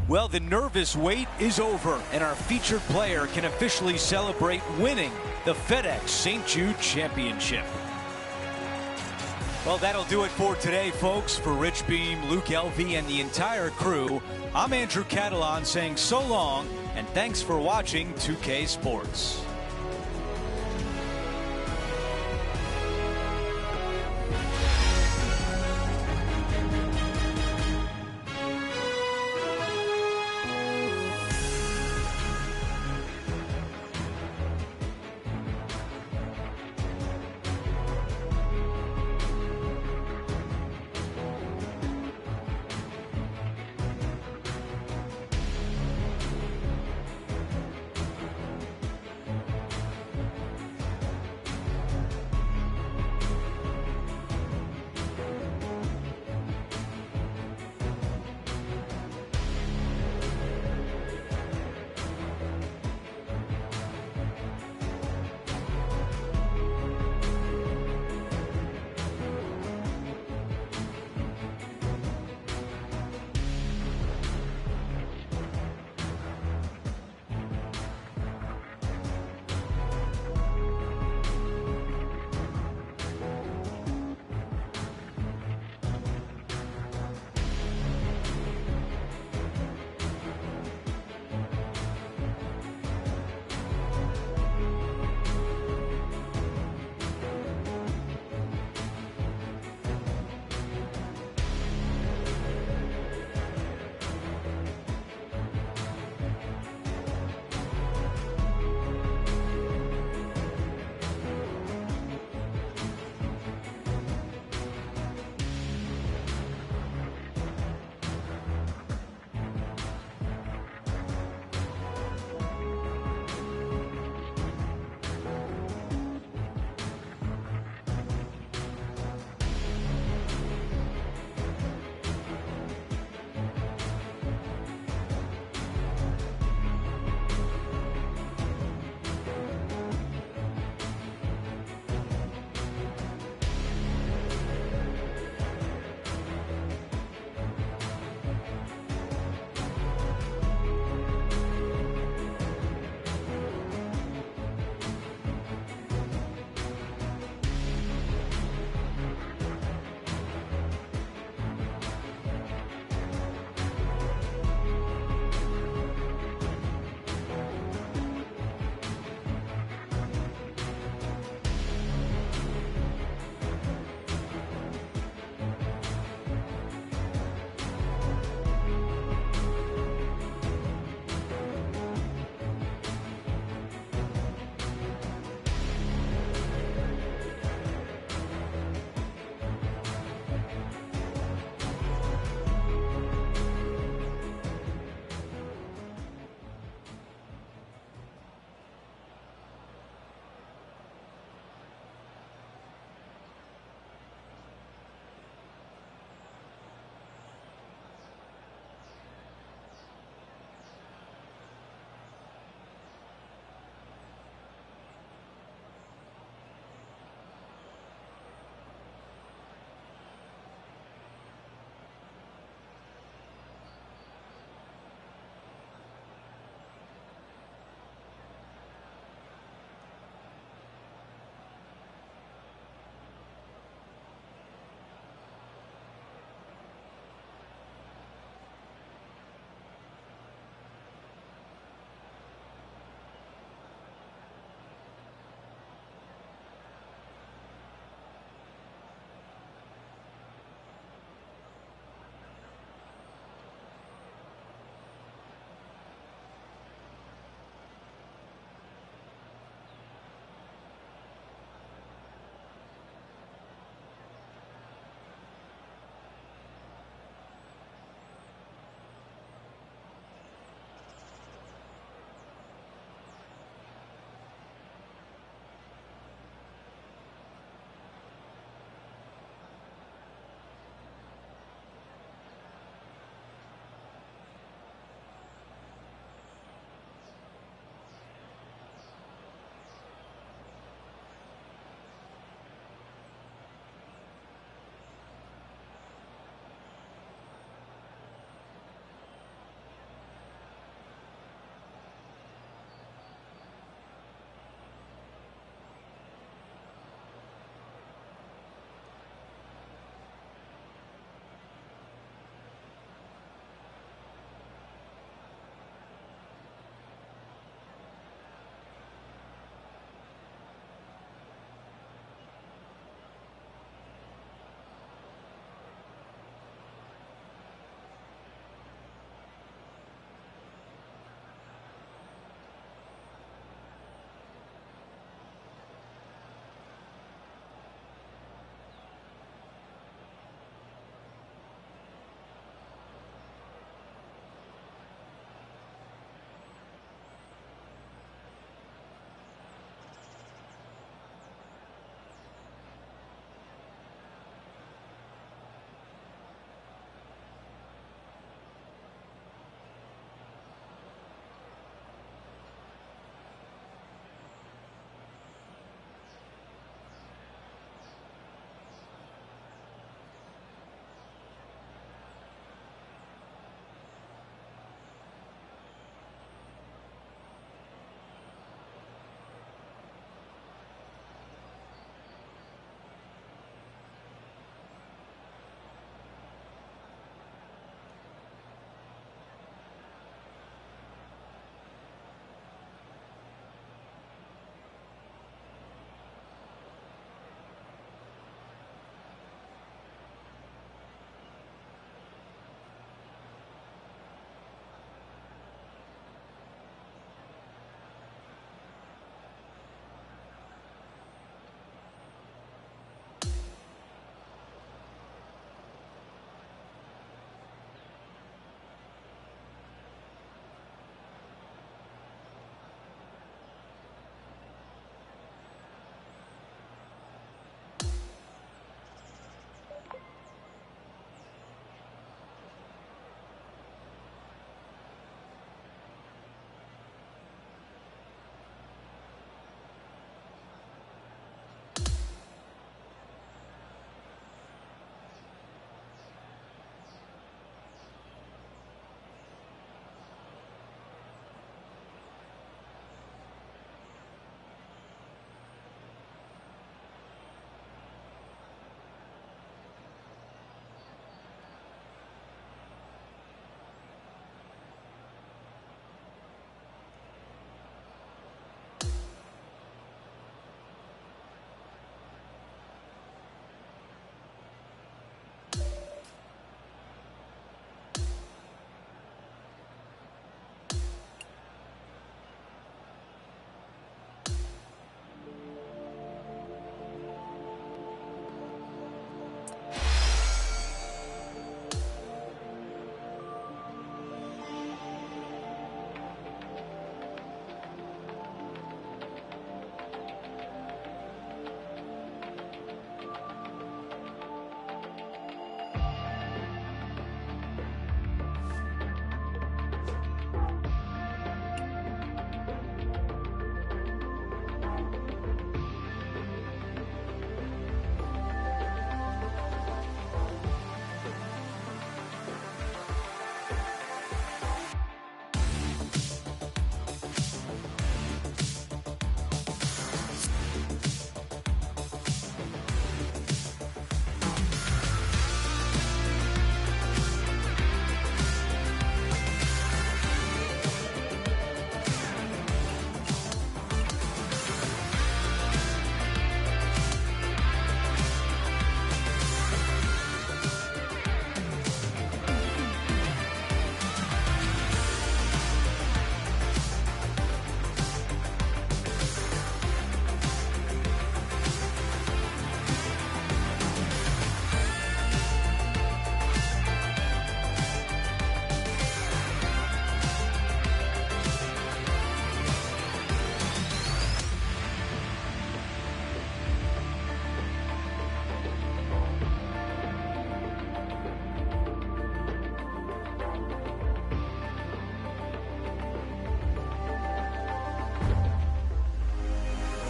Well, the nervous wait is over, and our featured player can officially celebrate winning the FedEx St. Jude Championship. Well, that'll do it for today, folks. For Rich Beam, Luke Elvey, and the entire crew, I'm Andrew Catalan saying so long, and thanks for watching 2K Sports.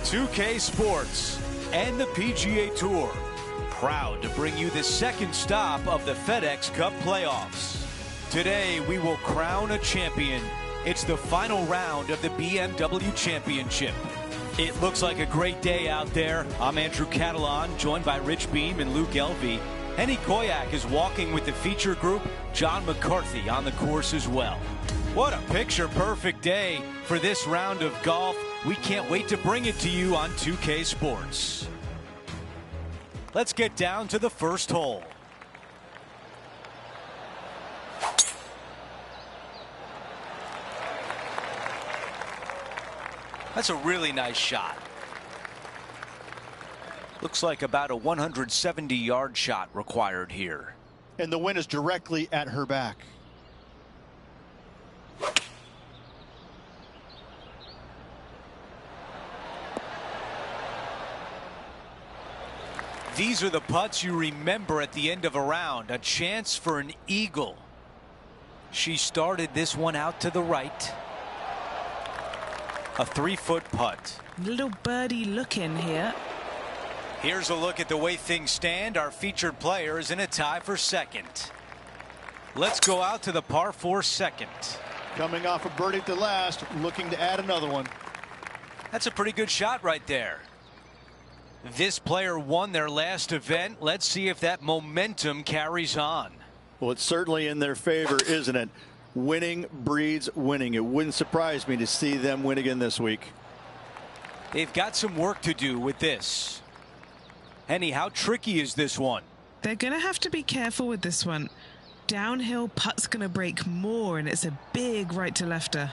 2K Sports and the PGA Tour, proud to bring you the second stop of the FedEx Cup playoffs. Today, we will crown a champion. It's the final round of the BMW Championship. It looks like a great day out there. I'm Andrew Catalan, joined by Rich Beam and Luke Elvey. Henny Koyak is walking with the feature group. John McCarthy on the course as well. What a picture-perfect day for this round of golf. We can't wait to bring it to you on 2K Sports. Let's get down to the first hole. That's a really nice shot. Looks like about a 170-yard shot required here. And the win is directly at her back. These are the putts you remember at the end of a round. A chance for an eagle. She started this one out to the right. A 3-foot putt. Little birdie looking here. Here's a look at the way things stand. Our featured player is in a tie for second. Let's go out to the par 4 second. Coming off a birdie at the last, looking to add another one. That's a pretty good shot right there. This player won their last event. Let's see if that momentum carries on. Well, it's certainly in their favor, isn't it? Winning breeds winning. It wouldn't surprise me to see them win again this week. They've got some work to do with this. Henny, how tricky is this one? They're going to have to be careful with this one. Downhill putt's going to break more, and it's a big right to lefter.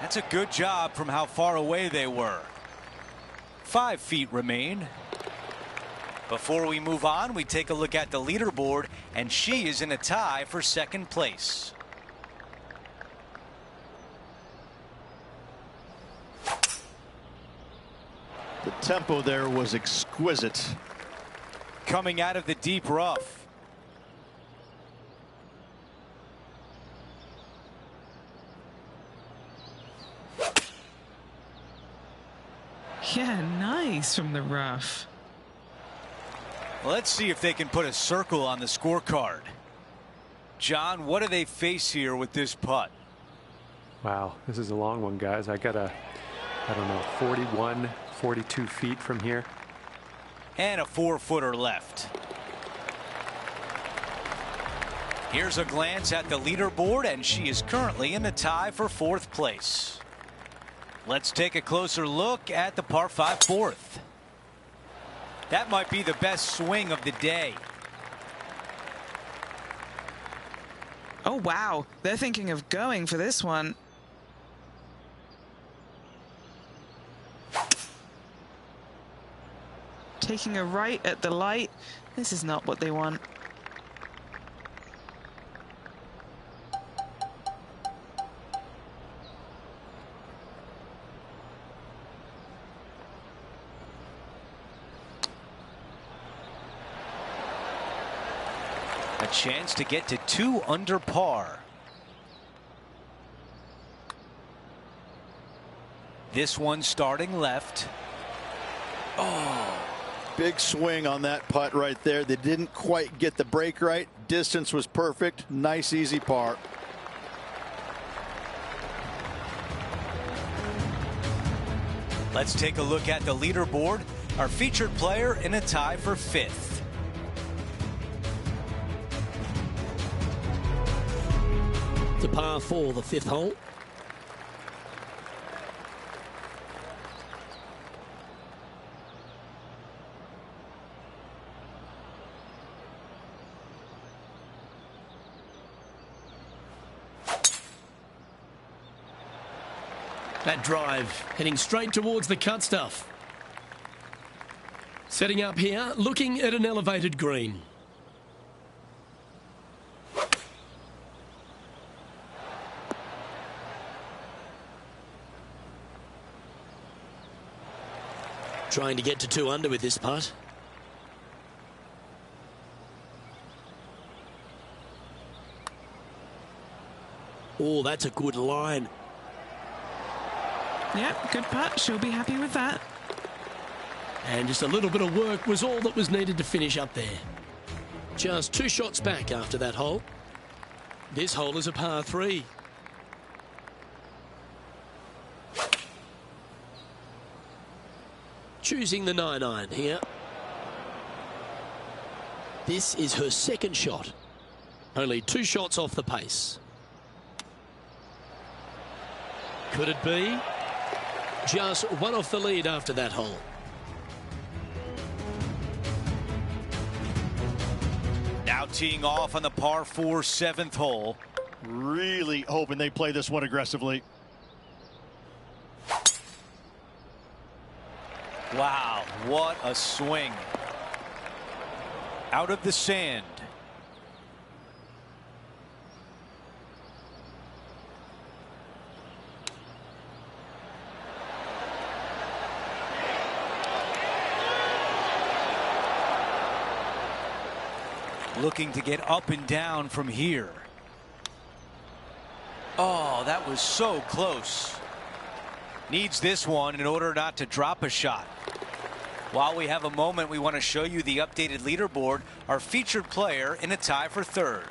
That's a good job from how far away they were. 5 feet remain. Before we move on, we take a look at the leaderboard, and she is in a tie for second place. The tempo there was exquisite. Coming out of the deep rough. Yeah, nice from the rough. Let's see if they can put a circle on the scorecard. John, what do they face here with this putt? Wow, this is a long one, guys. I got a, I don't know, 41, 42 feet from here. And a 4-footer left. Here's a glance at the leaderboard, and she is currently in the tie for 4th place. Let's take a closer look at the par 5 4th. That might be the best swing of the day. Oh, wow. They're thinking of going for this one. Taking a right at the light. This is not what they want. A chance to get to 2 under par. This one starting left. Oh, big swing on that putt right there. They didn't quite get the break right. Distance was perfect. Nice, easy par. Let's take a look at the leaderboard. Our featured player in a tie for 5th. To par 4, the 5th hole. That drive heading straight towards the cut stuff. Setting up here, looking at an elevated green. Trying to get to 2 under with this putt. Oh, that's a good line. Yep, good putt. She'll be happy with that. And just a little bit of work was all that was needed to finish up there. Just 2 shots back after that hole. This hole is a par 3. Choosing the 9-iron here. This is her second shot. Only 2 shots off the pace. Could it be? Just 1 off the lead after that hole. Now teeing off on the par 4 7th hole. Really hoping they play this one aggressively. Wow, what a swing. Out of the sand. Looking to get up and down from here. Oh, that was so close. Needs this one in order not to drop a shot. While we have a moment, we want to show you the updated leaderboard, our featured player in a tie for 3rd.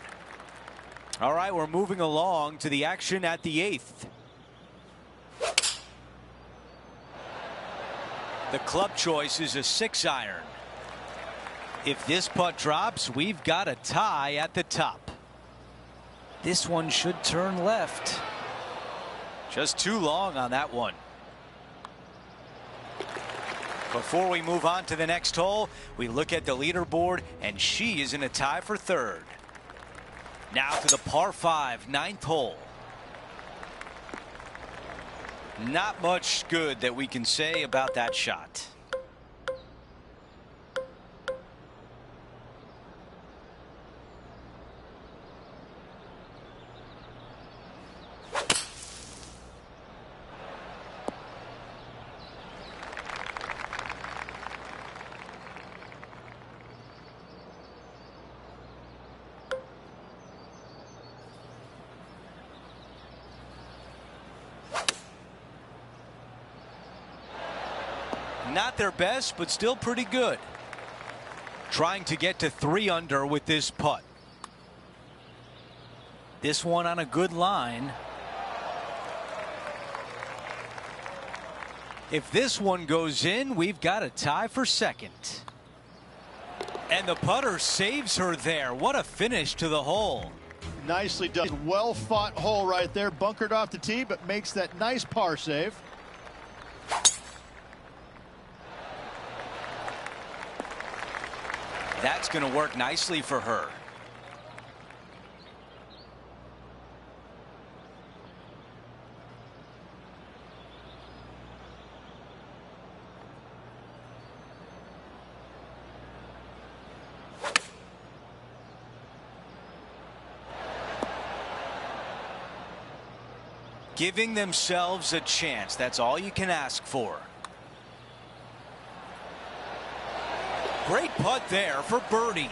All right, we're moving along to the action at the 8th. The club choice is a 6-iron. If this putt drops, we've got a tie at the top. This one should turn left. Just too long on that one. Before we move on to the next hole, we look at the leaderboard, and she is in a tie for 3rd. Now to the par 5 9th hole. Not much good that we can say about that shot. Not their best, but still pretty good. Trying to get to 3 under with this putt. This one on a good line. If this one goes in, we've got a tie for 2nd. And the putter saves her there. What a finish to the hole. Nicely done. Well fought hole right there. Bunkered off the tee, but makes that nice par save. That's going to work nicely for her. Giving themselves a chance. That's all you can ask for. Great putt there for birdie.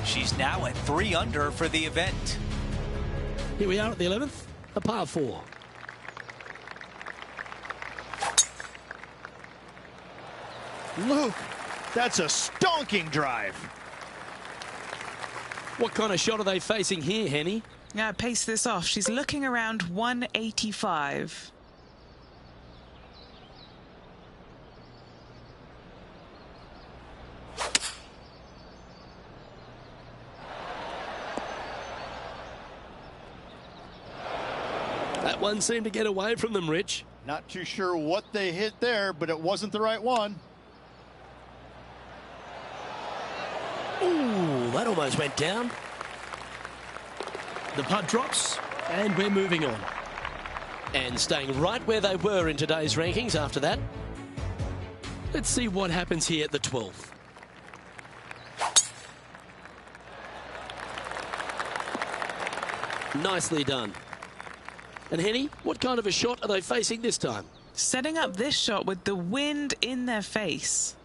She's now at 3 under for the event. Here we are at the 11th, a par 4. Luke, that's a stonking drive. What kind of shot are they facing here, Henny? Now pace this off. She's looking around 185. That one seemed to get away from them, Rich. Not too sure what they hit there, but it wasn't the right one. Ooh, that almost went down. The putt drops, and we're moving on. And staying right where they were in today's rankings after that. Let's see what happens here at the 12th. Nicely done. And Henny, what kind of a shot are they facing this time? Setting up this shot with the wind in their face.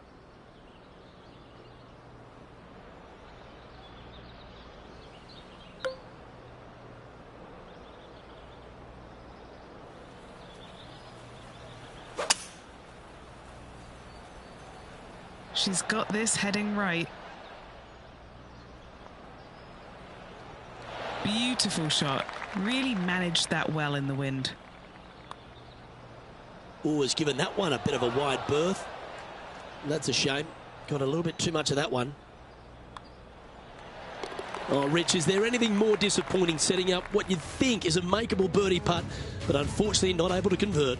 She's got this heading right. Beautiful shot. Really managed that well in the wind. Oh, has given that one a bit of a wide berth. That's a shame. Got a little bit too much of that one. Oh, Rich, is there anything more disappointing setting up what you'd think is a makeable birdie putt, but unfortunately not able to convert?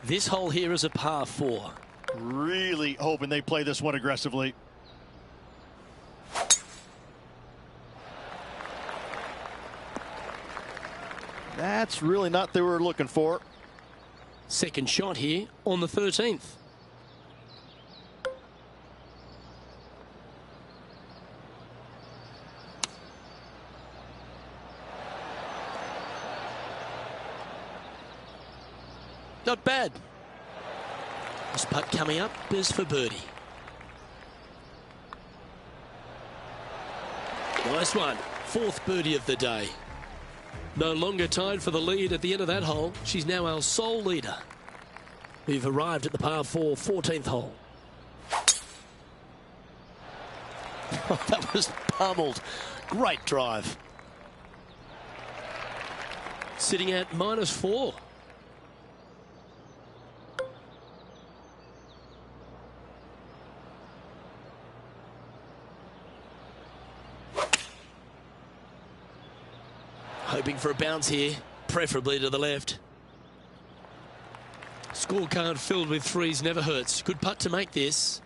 This hole here is a par 4. Really hoping they play this one aggressively. That's really not what they were looking for. Second shot here on the 13th. Not bad. This putt coming up is for birdie. Nice one. 4th birdie of the day. No longer tied for the lead at the end of that hole. She's now our sole leader. We've arrived at the par 4, 14th hole. Oh, that was pummeled. Great drive. Sitting at -4. Hoping for a bounce here, preferably to the left. Scorecard filled with 3s never hurts. Good putt to make this.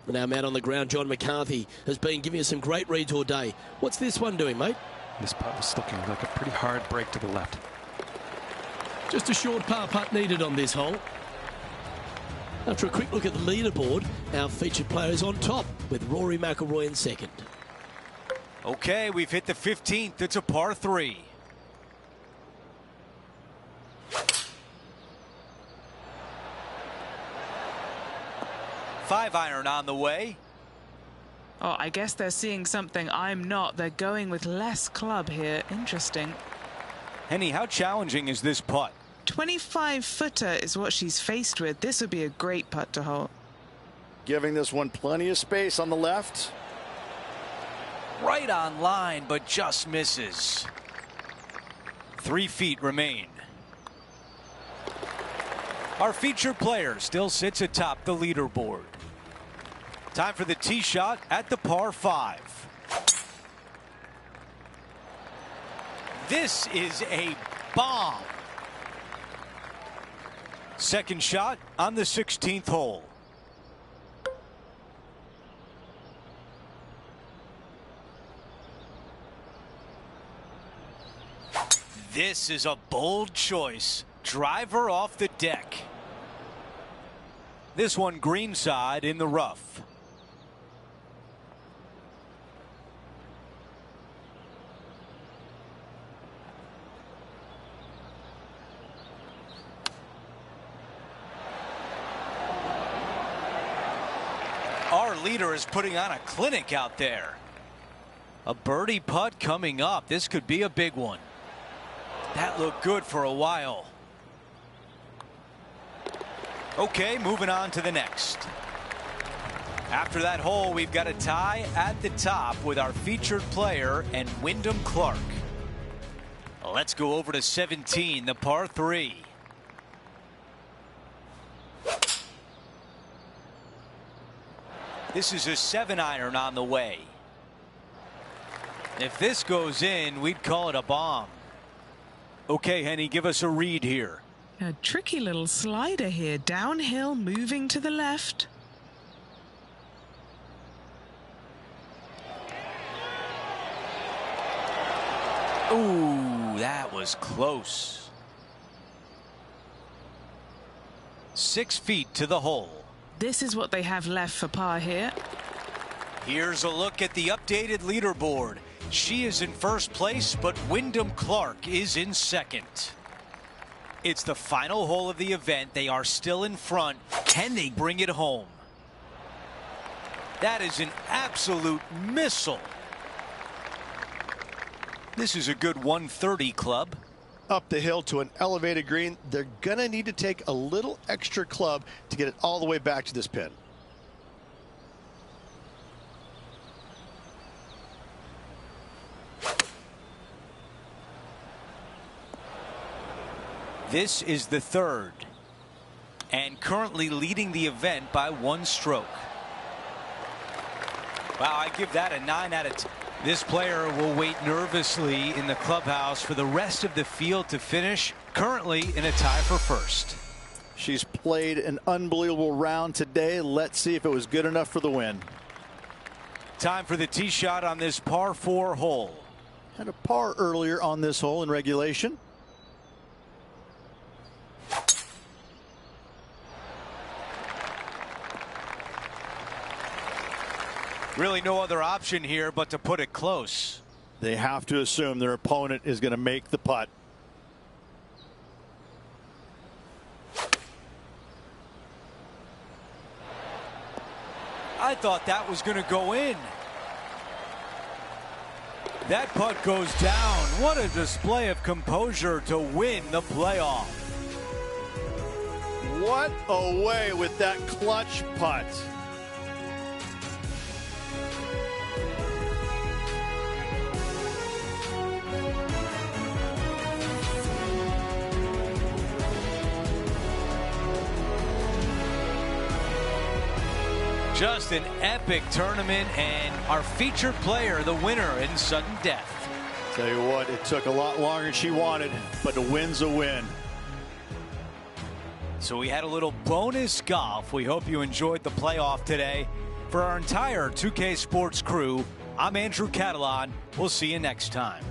And our man on the ground, John McCarthy, has been giving us some great reads all day. What's this one doing, mate? This putt was looking like a pretty hard break to the left. Just a short par putt needed on this hole. After a quick look at the leaderboard, our featured player is on top with Rory McIlroy in second. Okay, we've hit the 15th. It's a par 3. Five iron on the way. Oh, I guess they're seeing something I'm not. They're going with less club here. Interesting. Henny, how challenging is this putt? 25-footer is what she's faced with. This would be a great putt to hole. Giving this one plenty of space on the left. Right on line, but just misses. 3 feet remain. Our featured player still sits atop the leaderboard. Time for the tee shot at the par 5. This is a bomb. Second shot on the 16th hole. This is a bold choice. Driver off the deck. This one greenside in the rough. Our leader is putting on a clinic out there. A birdie putt coming up. This could be a big one. That looked good for a while. Okay, moving on to the next. After that hole, we've got a tie at the top with our featured player and Wyndham Clark. Let's go over to 17, the par 3. This is a 7-iron on the way. If this goes in, we'd call it a bomb. Okay, Henny, give us a read here. A tricky little slider here. Downhill, moving to the left. Ooh, that was close. 6 feet to the hole. This is what they have left for par here. Here's a look at the updated leaderboard. She is in first place, but Wyndham Clark is in second. It's the final hole of the event. They are still in front. Can they bring it home? That is an absolute missile. This is a good 130 club. Up the hill to an elevated green. They're going to need to take a little extra club to get it all the way back to this pin. This is the third, and currently leading the event by 1 stroke. Wow, I give that a 9 out of 10. This player will wait nervously in the clubhouse for the rest of the field to finish, currently in a tie for first. She's played an unbelievable round today. Let's see if it was good enough for the win. Time for the tee shot on this par 4 hole. Had a par earlier on this hole in regulation. Really no other option here but to put it close. They have to assume their opponent is going to make the putt. I thought that was going to go in. That putt goes down. What a display of composure to win the playoff. What a way with that clutch putt. Just an epic tournament, and our featured player, the winner in sudden death. Tell you what, it took a lot longer than she wanted, but a win's a win. So we had a little bonus golf. We hope you enjoyed the playoff today. For our entire 2K Sports crew, I'm Andrew Catalan. We'll see you next time.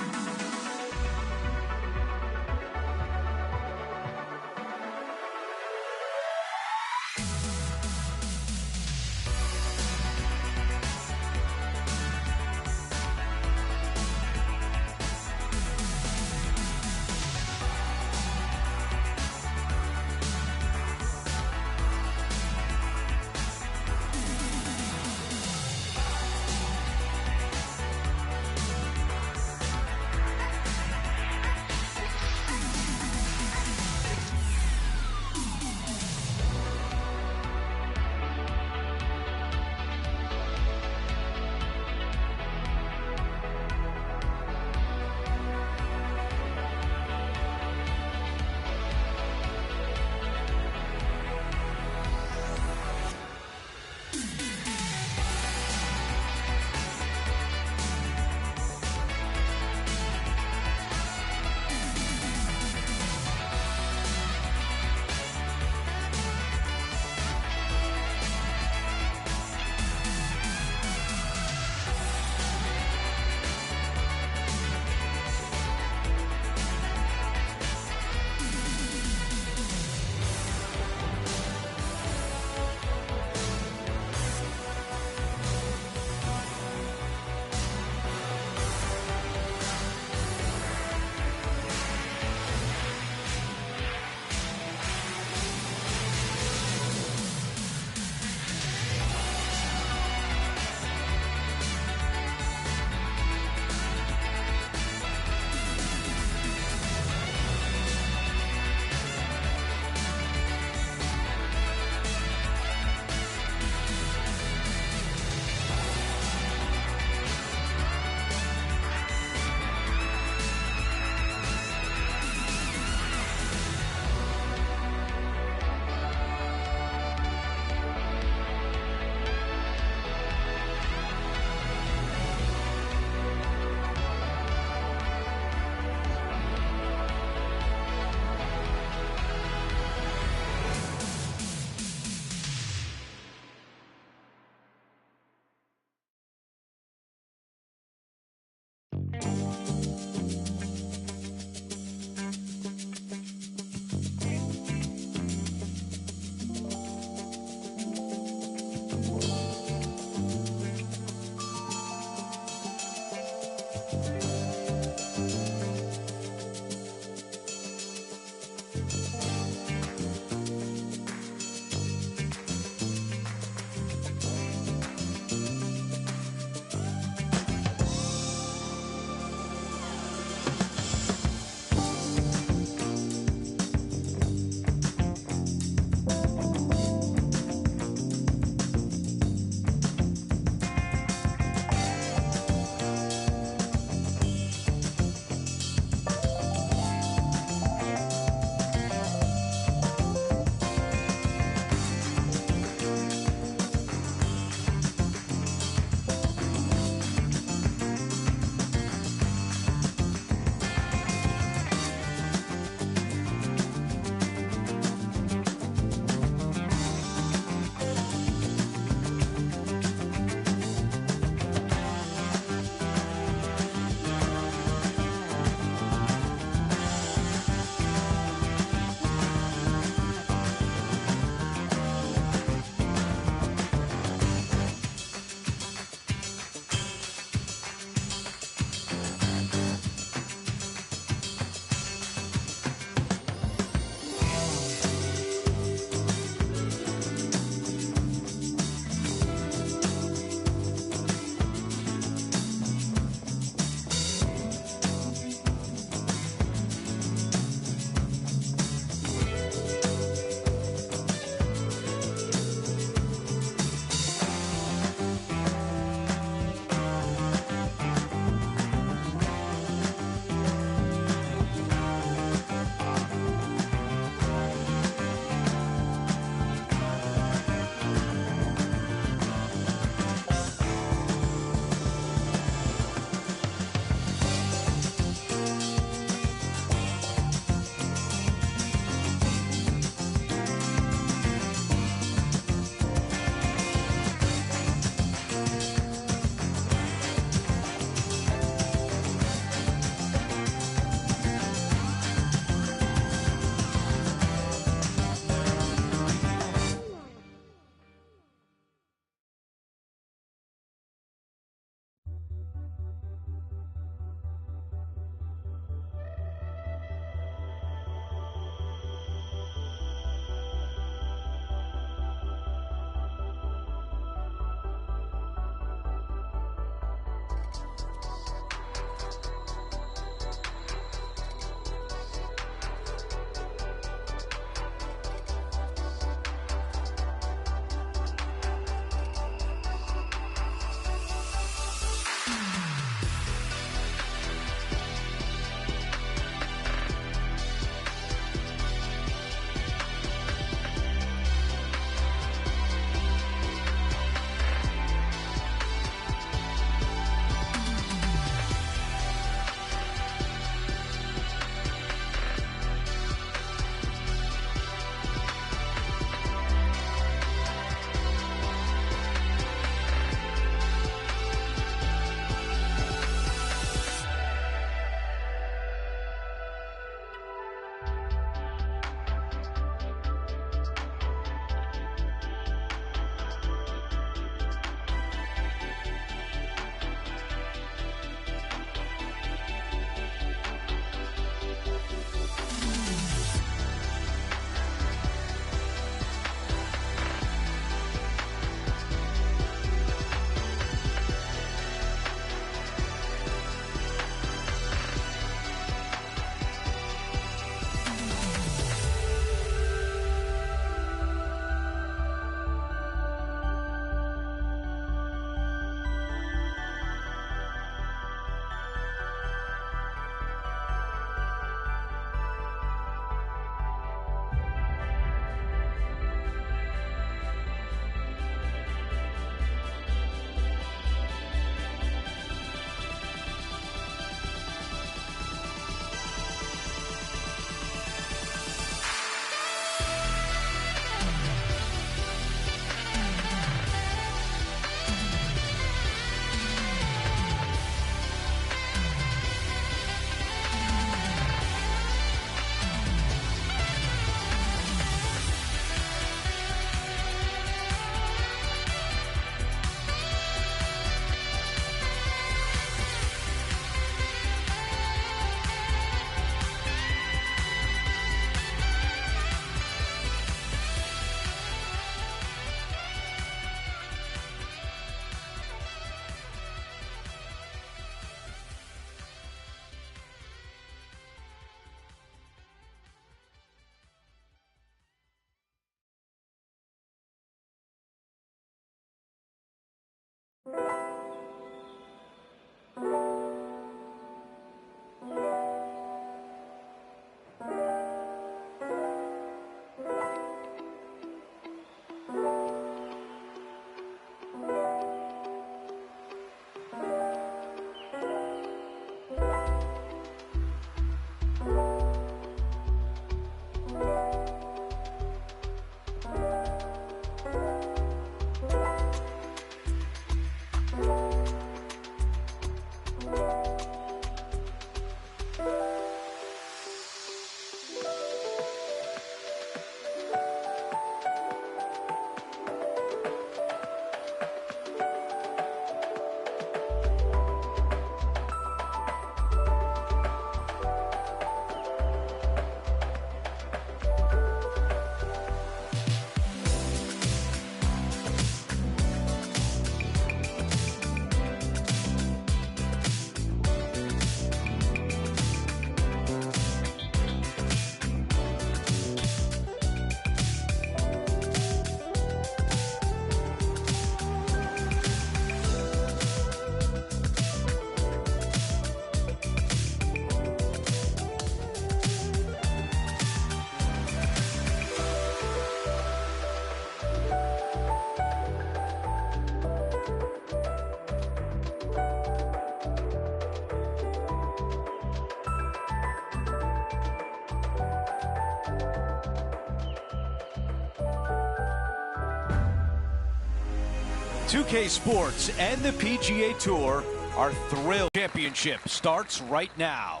2K Sports and the PGA Tour are thrilled. Championship starts right now.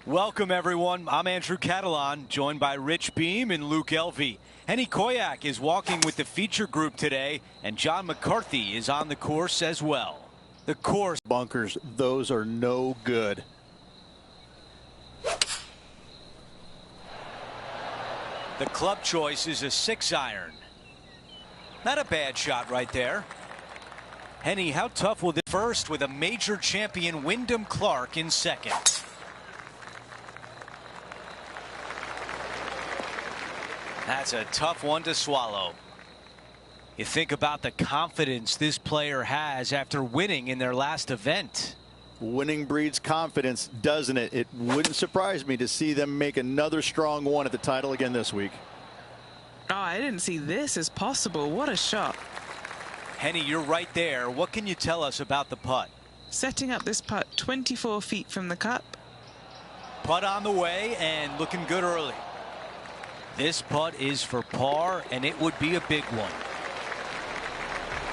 Welcome, everyone. I'm Andrew Catalan, joined by Rich Beam and Luke Elvey. Henny Koyak is walking with the feature group today, and John McCarthy is on the course as well. The course bunkers, those are no good. The club choice is a 6-iron. Not a bad shot right there. Henny, how tough will this first with a major champion Wyndham Clark in second? That's a tough one to swallow. You think about the confidence this player has after winning in their last event. Winning breeds confidence, doesn't it? It wouldn't surprise me to see them make another strong one at the title again this week. Oh, I didn't see this as possible. What a shot. Henny, you're right there. What can you tell us about the putt? Setting up this putt 24 feet from the cup. Putt on the way and looking good early. This putt is for par, and it would be a big one.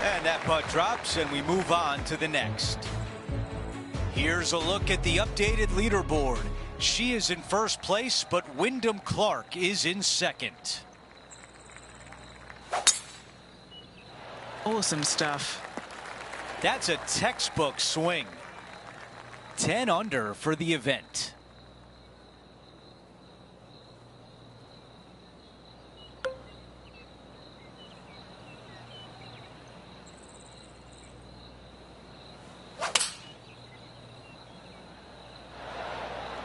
And that putt drops, and we move on to the next. Here's a look at the updated leaderboard. She is in first place, but Wyndham Clark is in second. Awesome stuff. That's a textbook swing. 10 under for the event.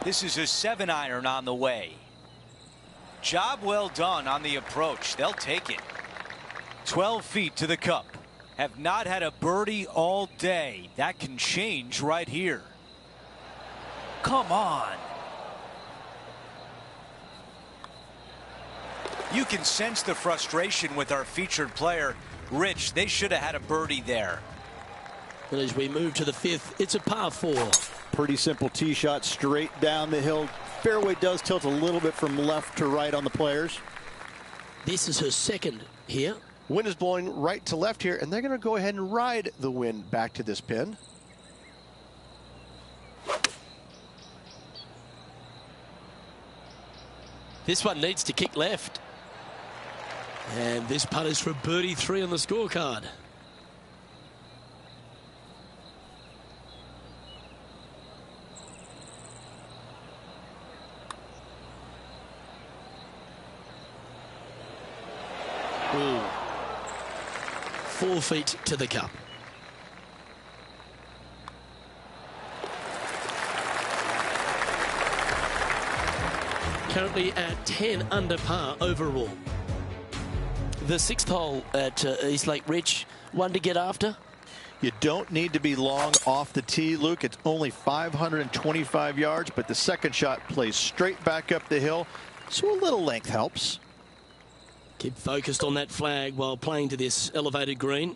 This is a 7-iron on the way. Job well done on the approach. They'll take it. 12 feet to the cup. Have not had a birdie all day. That can change right here. Come on. You can sense the frustration with our featured player. Rich, they should have had a birdie there. And as we move to the fifth, it's a par 4. Pretty simple tee shot straight down the hill. Fairway does tilt a little bit from left to right on the players. This is her second here. Wind is blowing right to left here, and they're going to go ahead and ride the wind back to this pin. This one needs to kick left. And this putt is for birdie 3 on the scorecard. Ooh. 4 feet to the cup. Currently at 10 under par overall. The 6th hole at East Lake Rich, one to get after. You don't need to be long off the tee, Luke. It's only 525 yards, but the second shot plays straight back up the hill, so a little length helps. Keep focused on that flag while playing to this elevated green.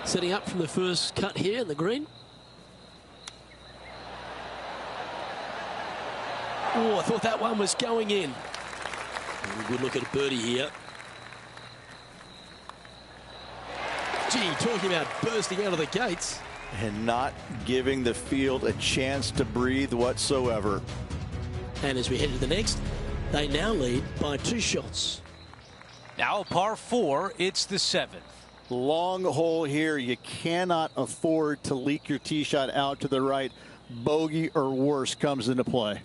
Setting up from the first cut here in the green. Oh, I thought that one was going in. Good look at a birdie here. Gee, talking about bursting out of the gates. And not giving the field a chance to breathe whatsoever. And as we head to the next, they now lead by 2 shots. Now par 4, it's the 7th. Long hole here. You cannot afford to leak your tee shot out to the right. Bogey or worse comes into play.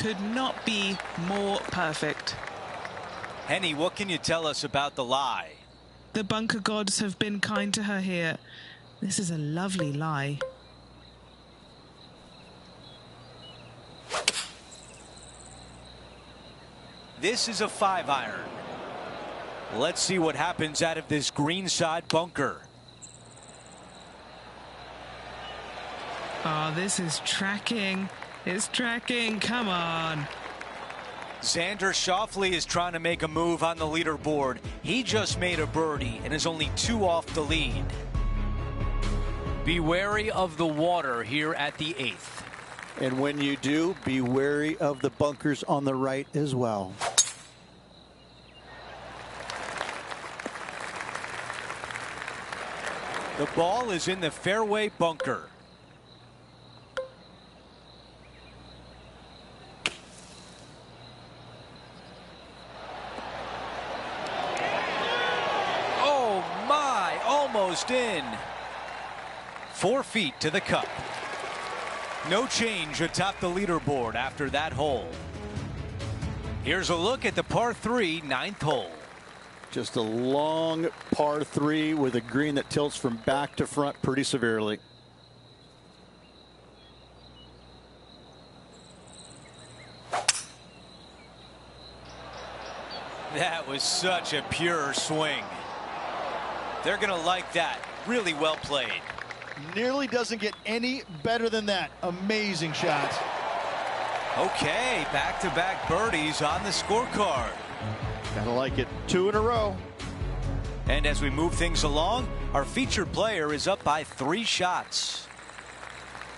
could not be more perfect. Henny, what can you tell us about the lie? The bunker gods have been kind to her here. This is a lovely lie. This is a 5-iron. Let's see what happens out of this greenside bunker. Oh, this is tracking. It's tracking. Come on. Xander Schauffele is trying to make a move on the leaderboard. He just made a birdie and is only 2 off the lead. Be wary of the water here at the 8th. And when you do, be wary of the bunkers on the right as well. The ball is in the fairway bunker. Oh my, almost in. 4 feet to the cup. No change atop the leaderboard after that hole. Here's a look at the par 3 9th hole. Just a long par 3 with a green that tilts from back to front pretty severely. That was such a pure swing. They're going to like that. Really well played. Nearly doesn't get any better than that. Amazing shot. Okay, back-to-back birdies on the scorecard. Gotta like it. 2 in a row. And as we move things along, our featured player is up by 3 shots.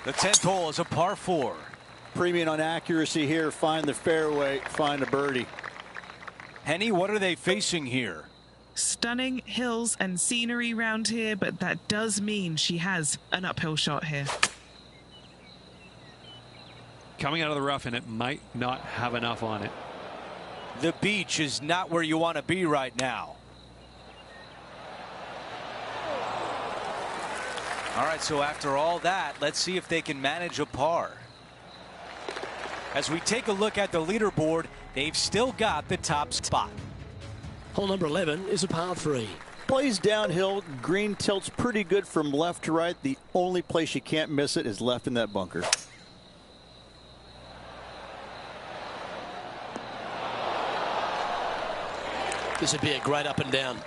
The 10th hole is a par 4. Premium on accuracy here. Find the fairway, find a birdie. Henny, what are they facing here? Stunning hills and scenery round here, but that does mean she has an uphill shot here. Coming out of the rough, and it might not have enough on it. The beach is not where you want to be right now. All right, so after all that, let's see if they can manage a par. As we take a look at the leaderboard, they've still got the top spot. Hole number 11 is a par 3. Plays downhill. Green tilts pretty good from left to right. The only place you can't miss it is left in that bunker. This would be a great up and down.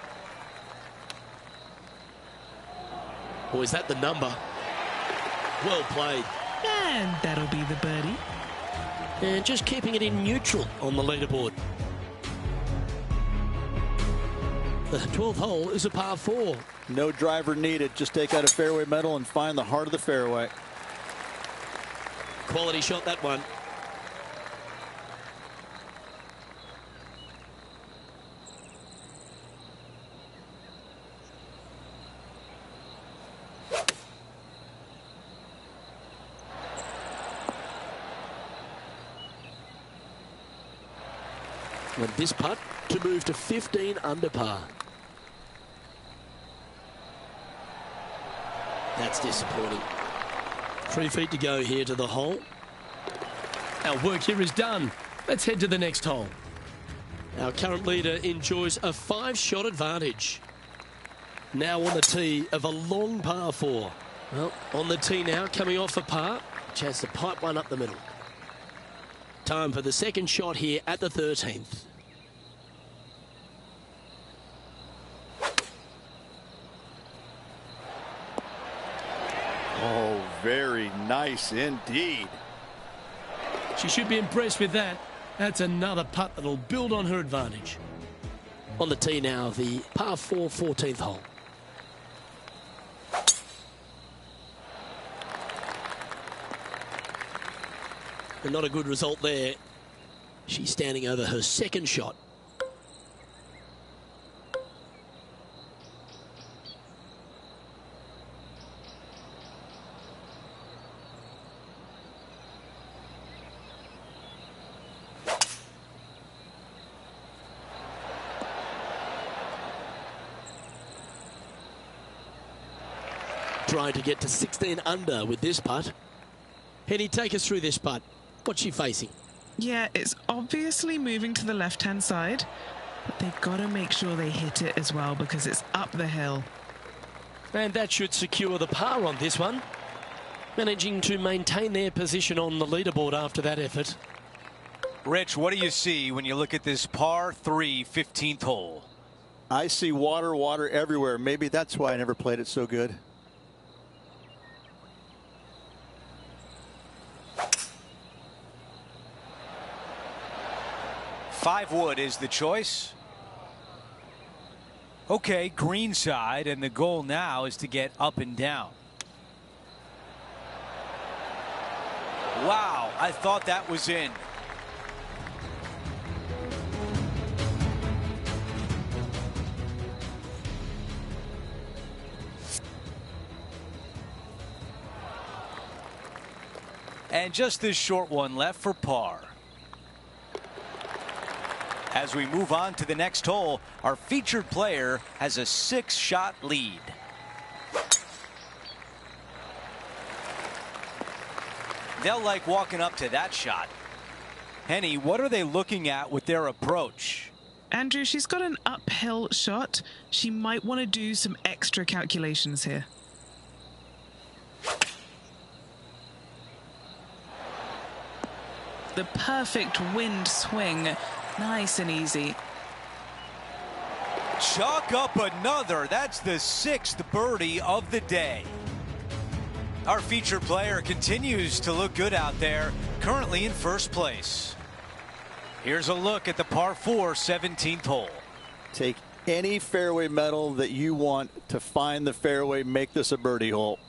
Or is that the number? Well played. And that'll be the birdie. And just keeping it in neutral on the leaderboard. The 12th hole is a par 4. No driver needed. Just take out a fairway metal and find the heart of the fairway. Quality shot, that one. And this putt to move to 15 under par. That's disappointing. 3 feet to go here to the hole. Our work here is done. Let's head to the next hole. Our current leader enjoys a 5-shot advantage. Now on the tee of a long par 4. Well, on the tee now, coming off a par. Chance to pipe one up the middle. Time for the second shot here at the 13th. Oh, very nice indeed. She should be impressed with that. That's another putt that'll build on her advantage. On the tee now, the par 4 14th hole. And not a good result there. She's standing over her second shot. Trying to get to 16 under with this putt. Henny, take us through this putt. What's she facing? Yeah, it's obviously moving to the left-hand side, but they've got to make sure they hit it as well because it's up the hill. And that should secure the par on this one. Managing to maintain their position on the leaderboard after that effort. Rich, what do you see when you look at this par 3 15th hole? I see water, water everywhere. Maybe that's why I never played it so good. Five wood is the choice. Okay, green side, and the goal now is to get up and down. Wow, I thought that was in. And just this short one left for par. As we move on to the next hole, our featured player has a 6-shot lead. They'll like walking up to that shot. Henny, what are they looking at with their approach? Andrew, she's got an uphill shot. She might want to do some extra calculations here. The perfect wind swing. Nice and easy. Chalk up another. That's the 6th birdie of the day. Our featured player continues to look good out there, currently in first place. Here's a look at the par 4 17th hole. Take any fairway metal that you want to find the fairway, make this a birdie hole.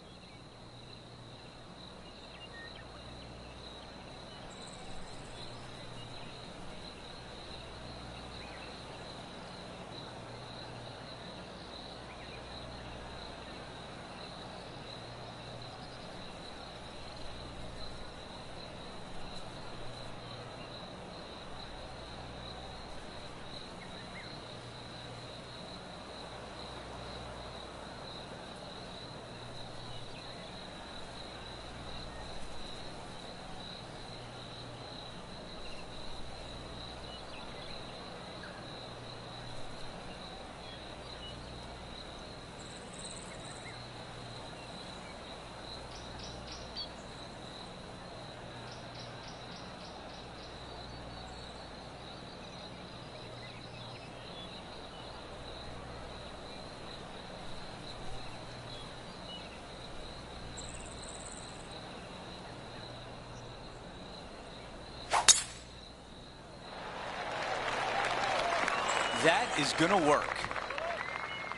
That is going to work.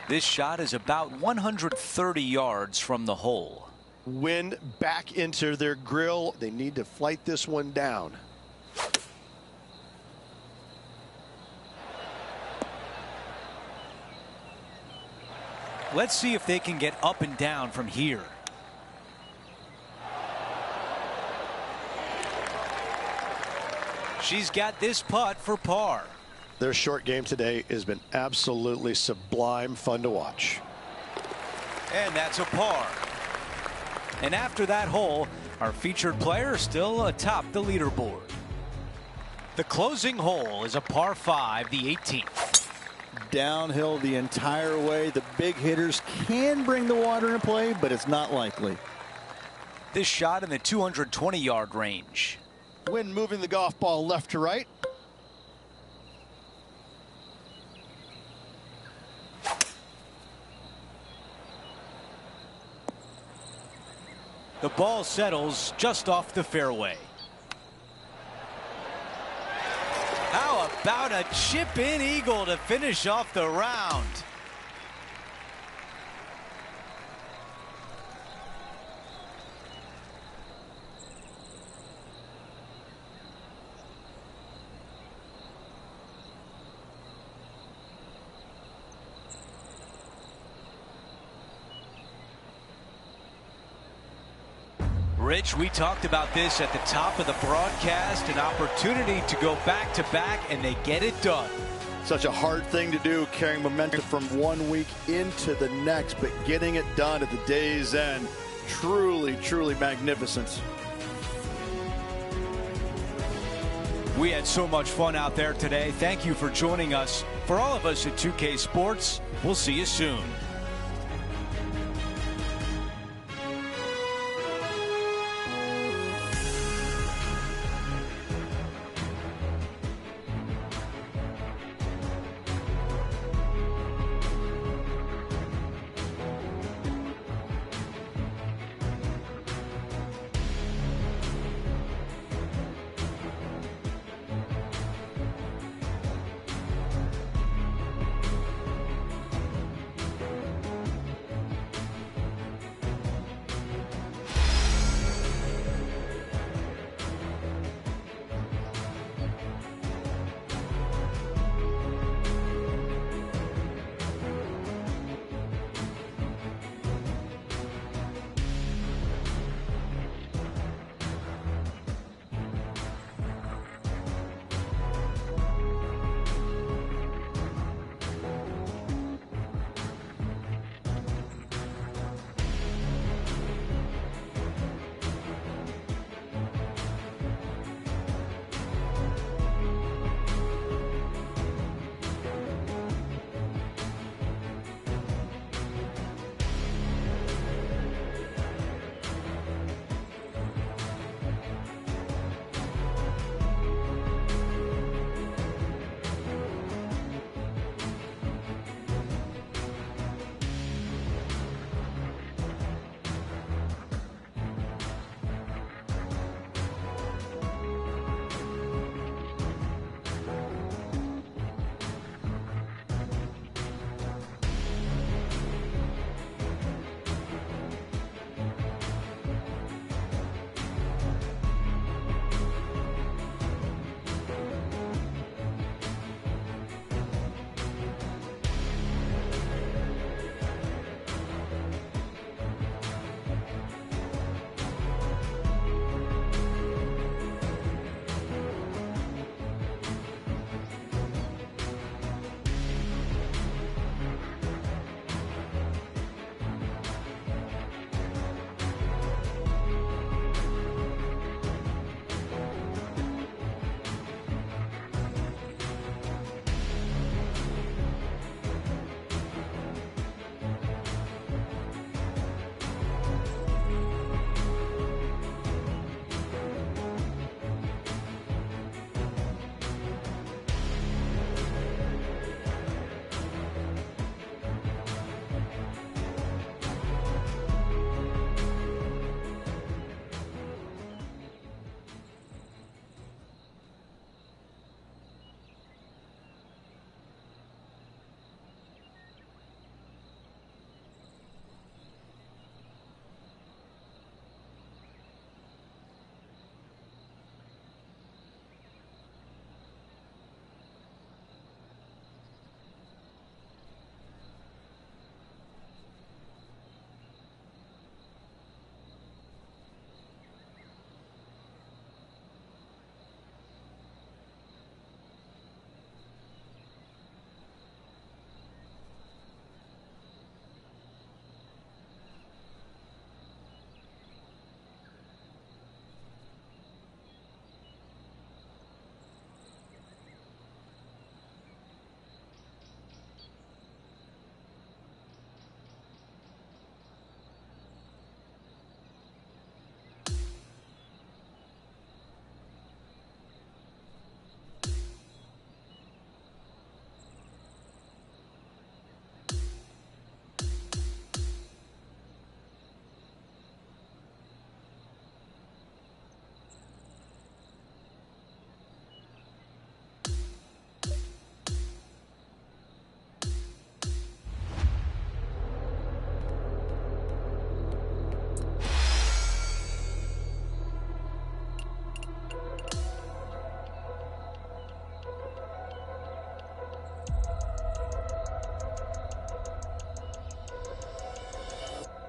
This shot is about 130 yards from the hole. Wind back into their grill. They need to flight this one down. Let's see if they can get up and down from here. She's got this putt for par. Their short game today has been absolutely sublime fun to watch. And that's a par. And after that hole, our featured player still atop the leaderboard. The closing hole is a par 5, the 18th. Downhill the entire way. The big hitters can bring the water into play, but it's not likely. This shot in the 220-yard range. Wind moving the golf ball left to right. The ball settles just off the fairway. How about a chip-in eagle to finish off the round? Rich, we talked about this at the top of the broadcast, an opportunity to go back-to-back, and they get it done. Such a hard thing to do, carrying momentum from one week into the next, but getting it done at the day's end, truly, truly magnificent. We had so much fun out there today. Thank you for joining us. For all of us at 2K Sports, we'll see you soon.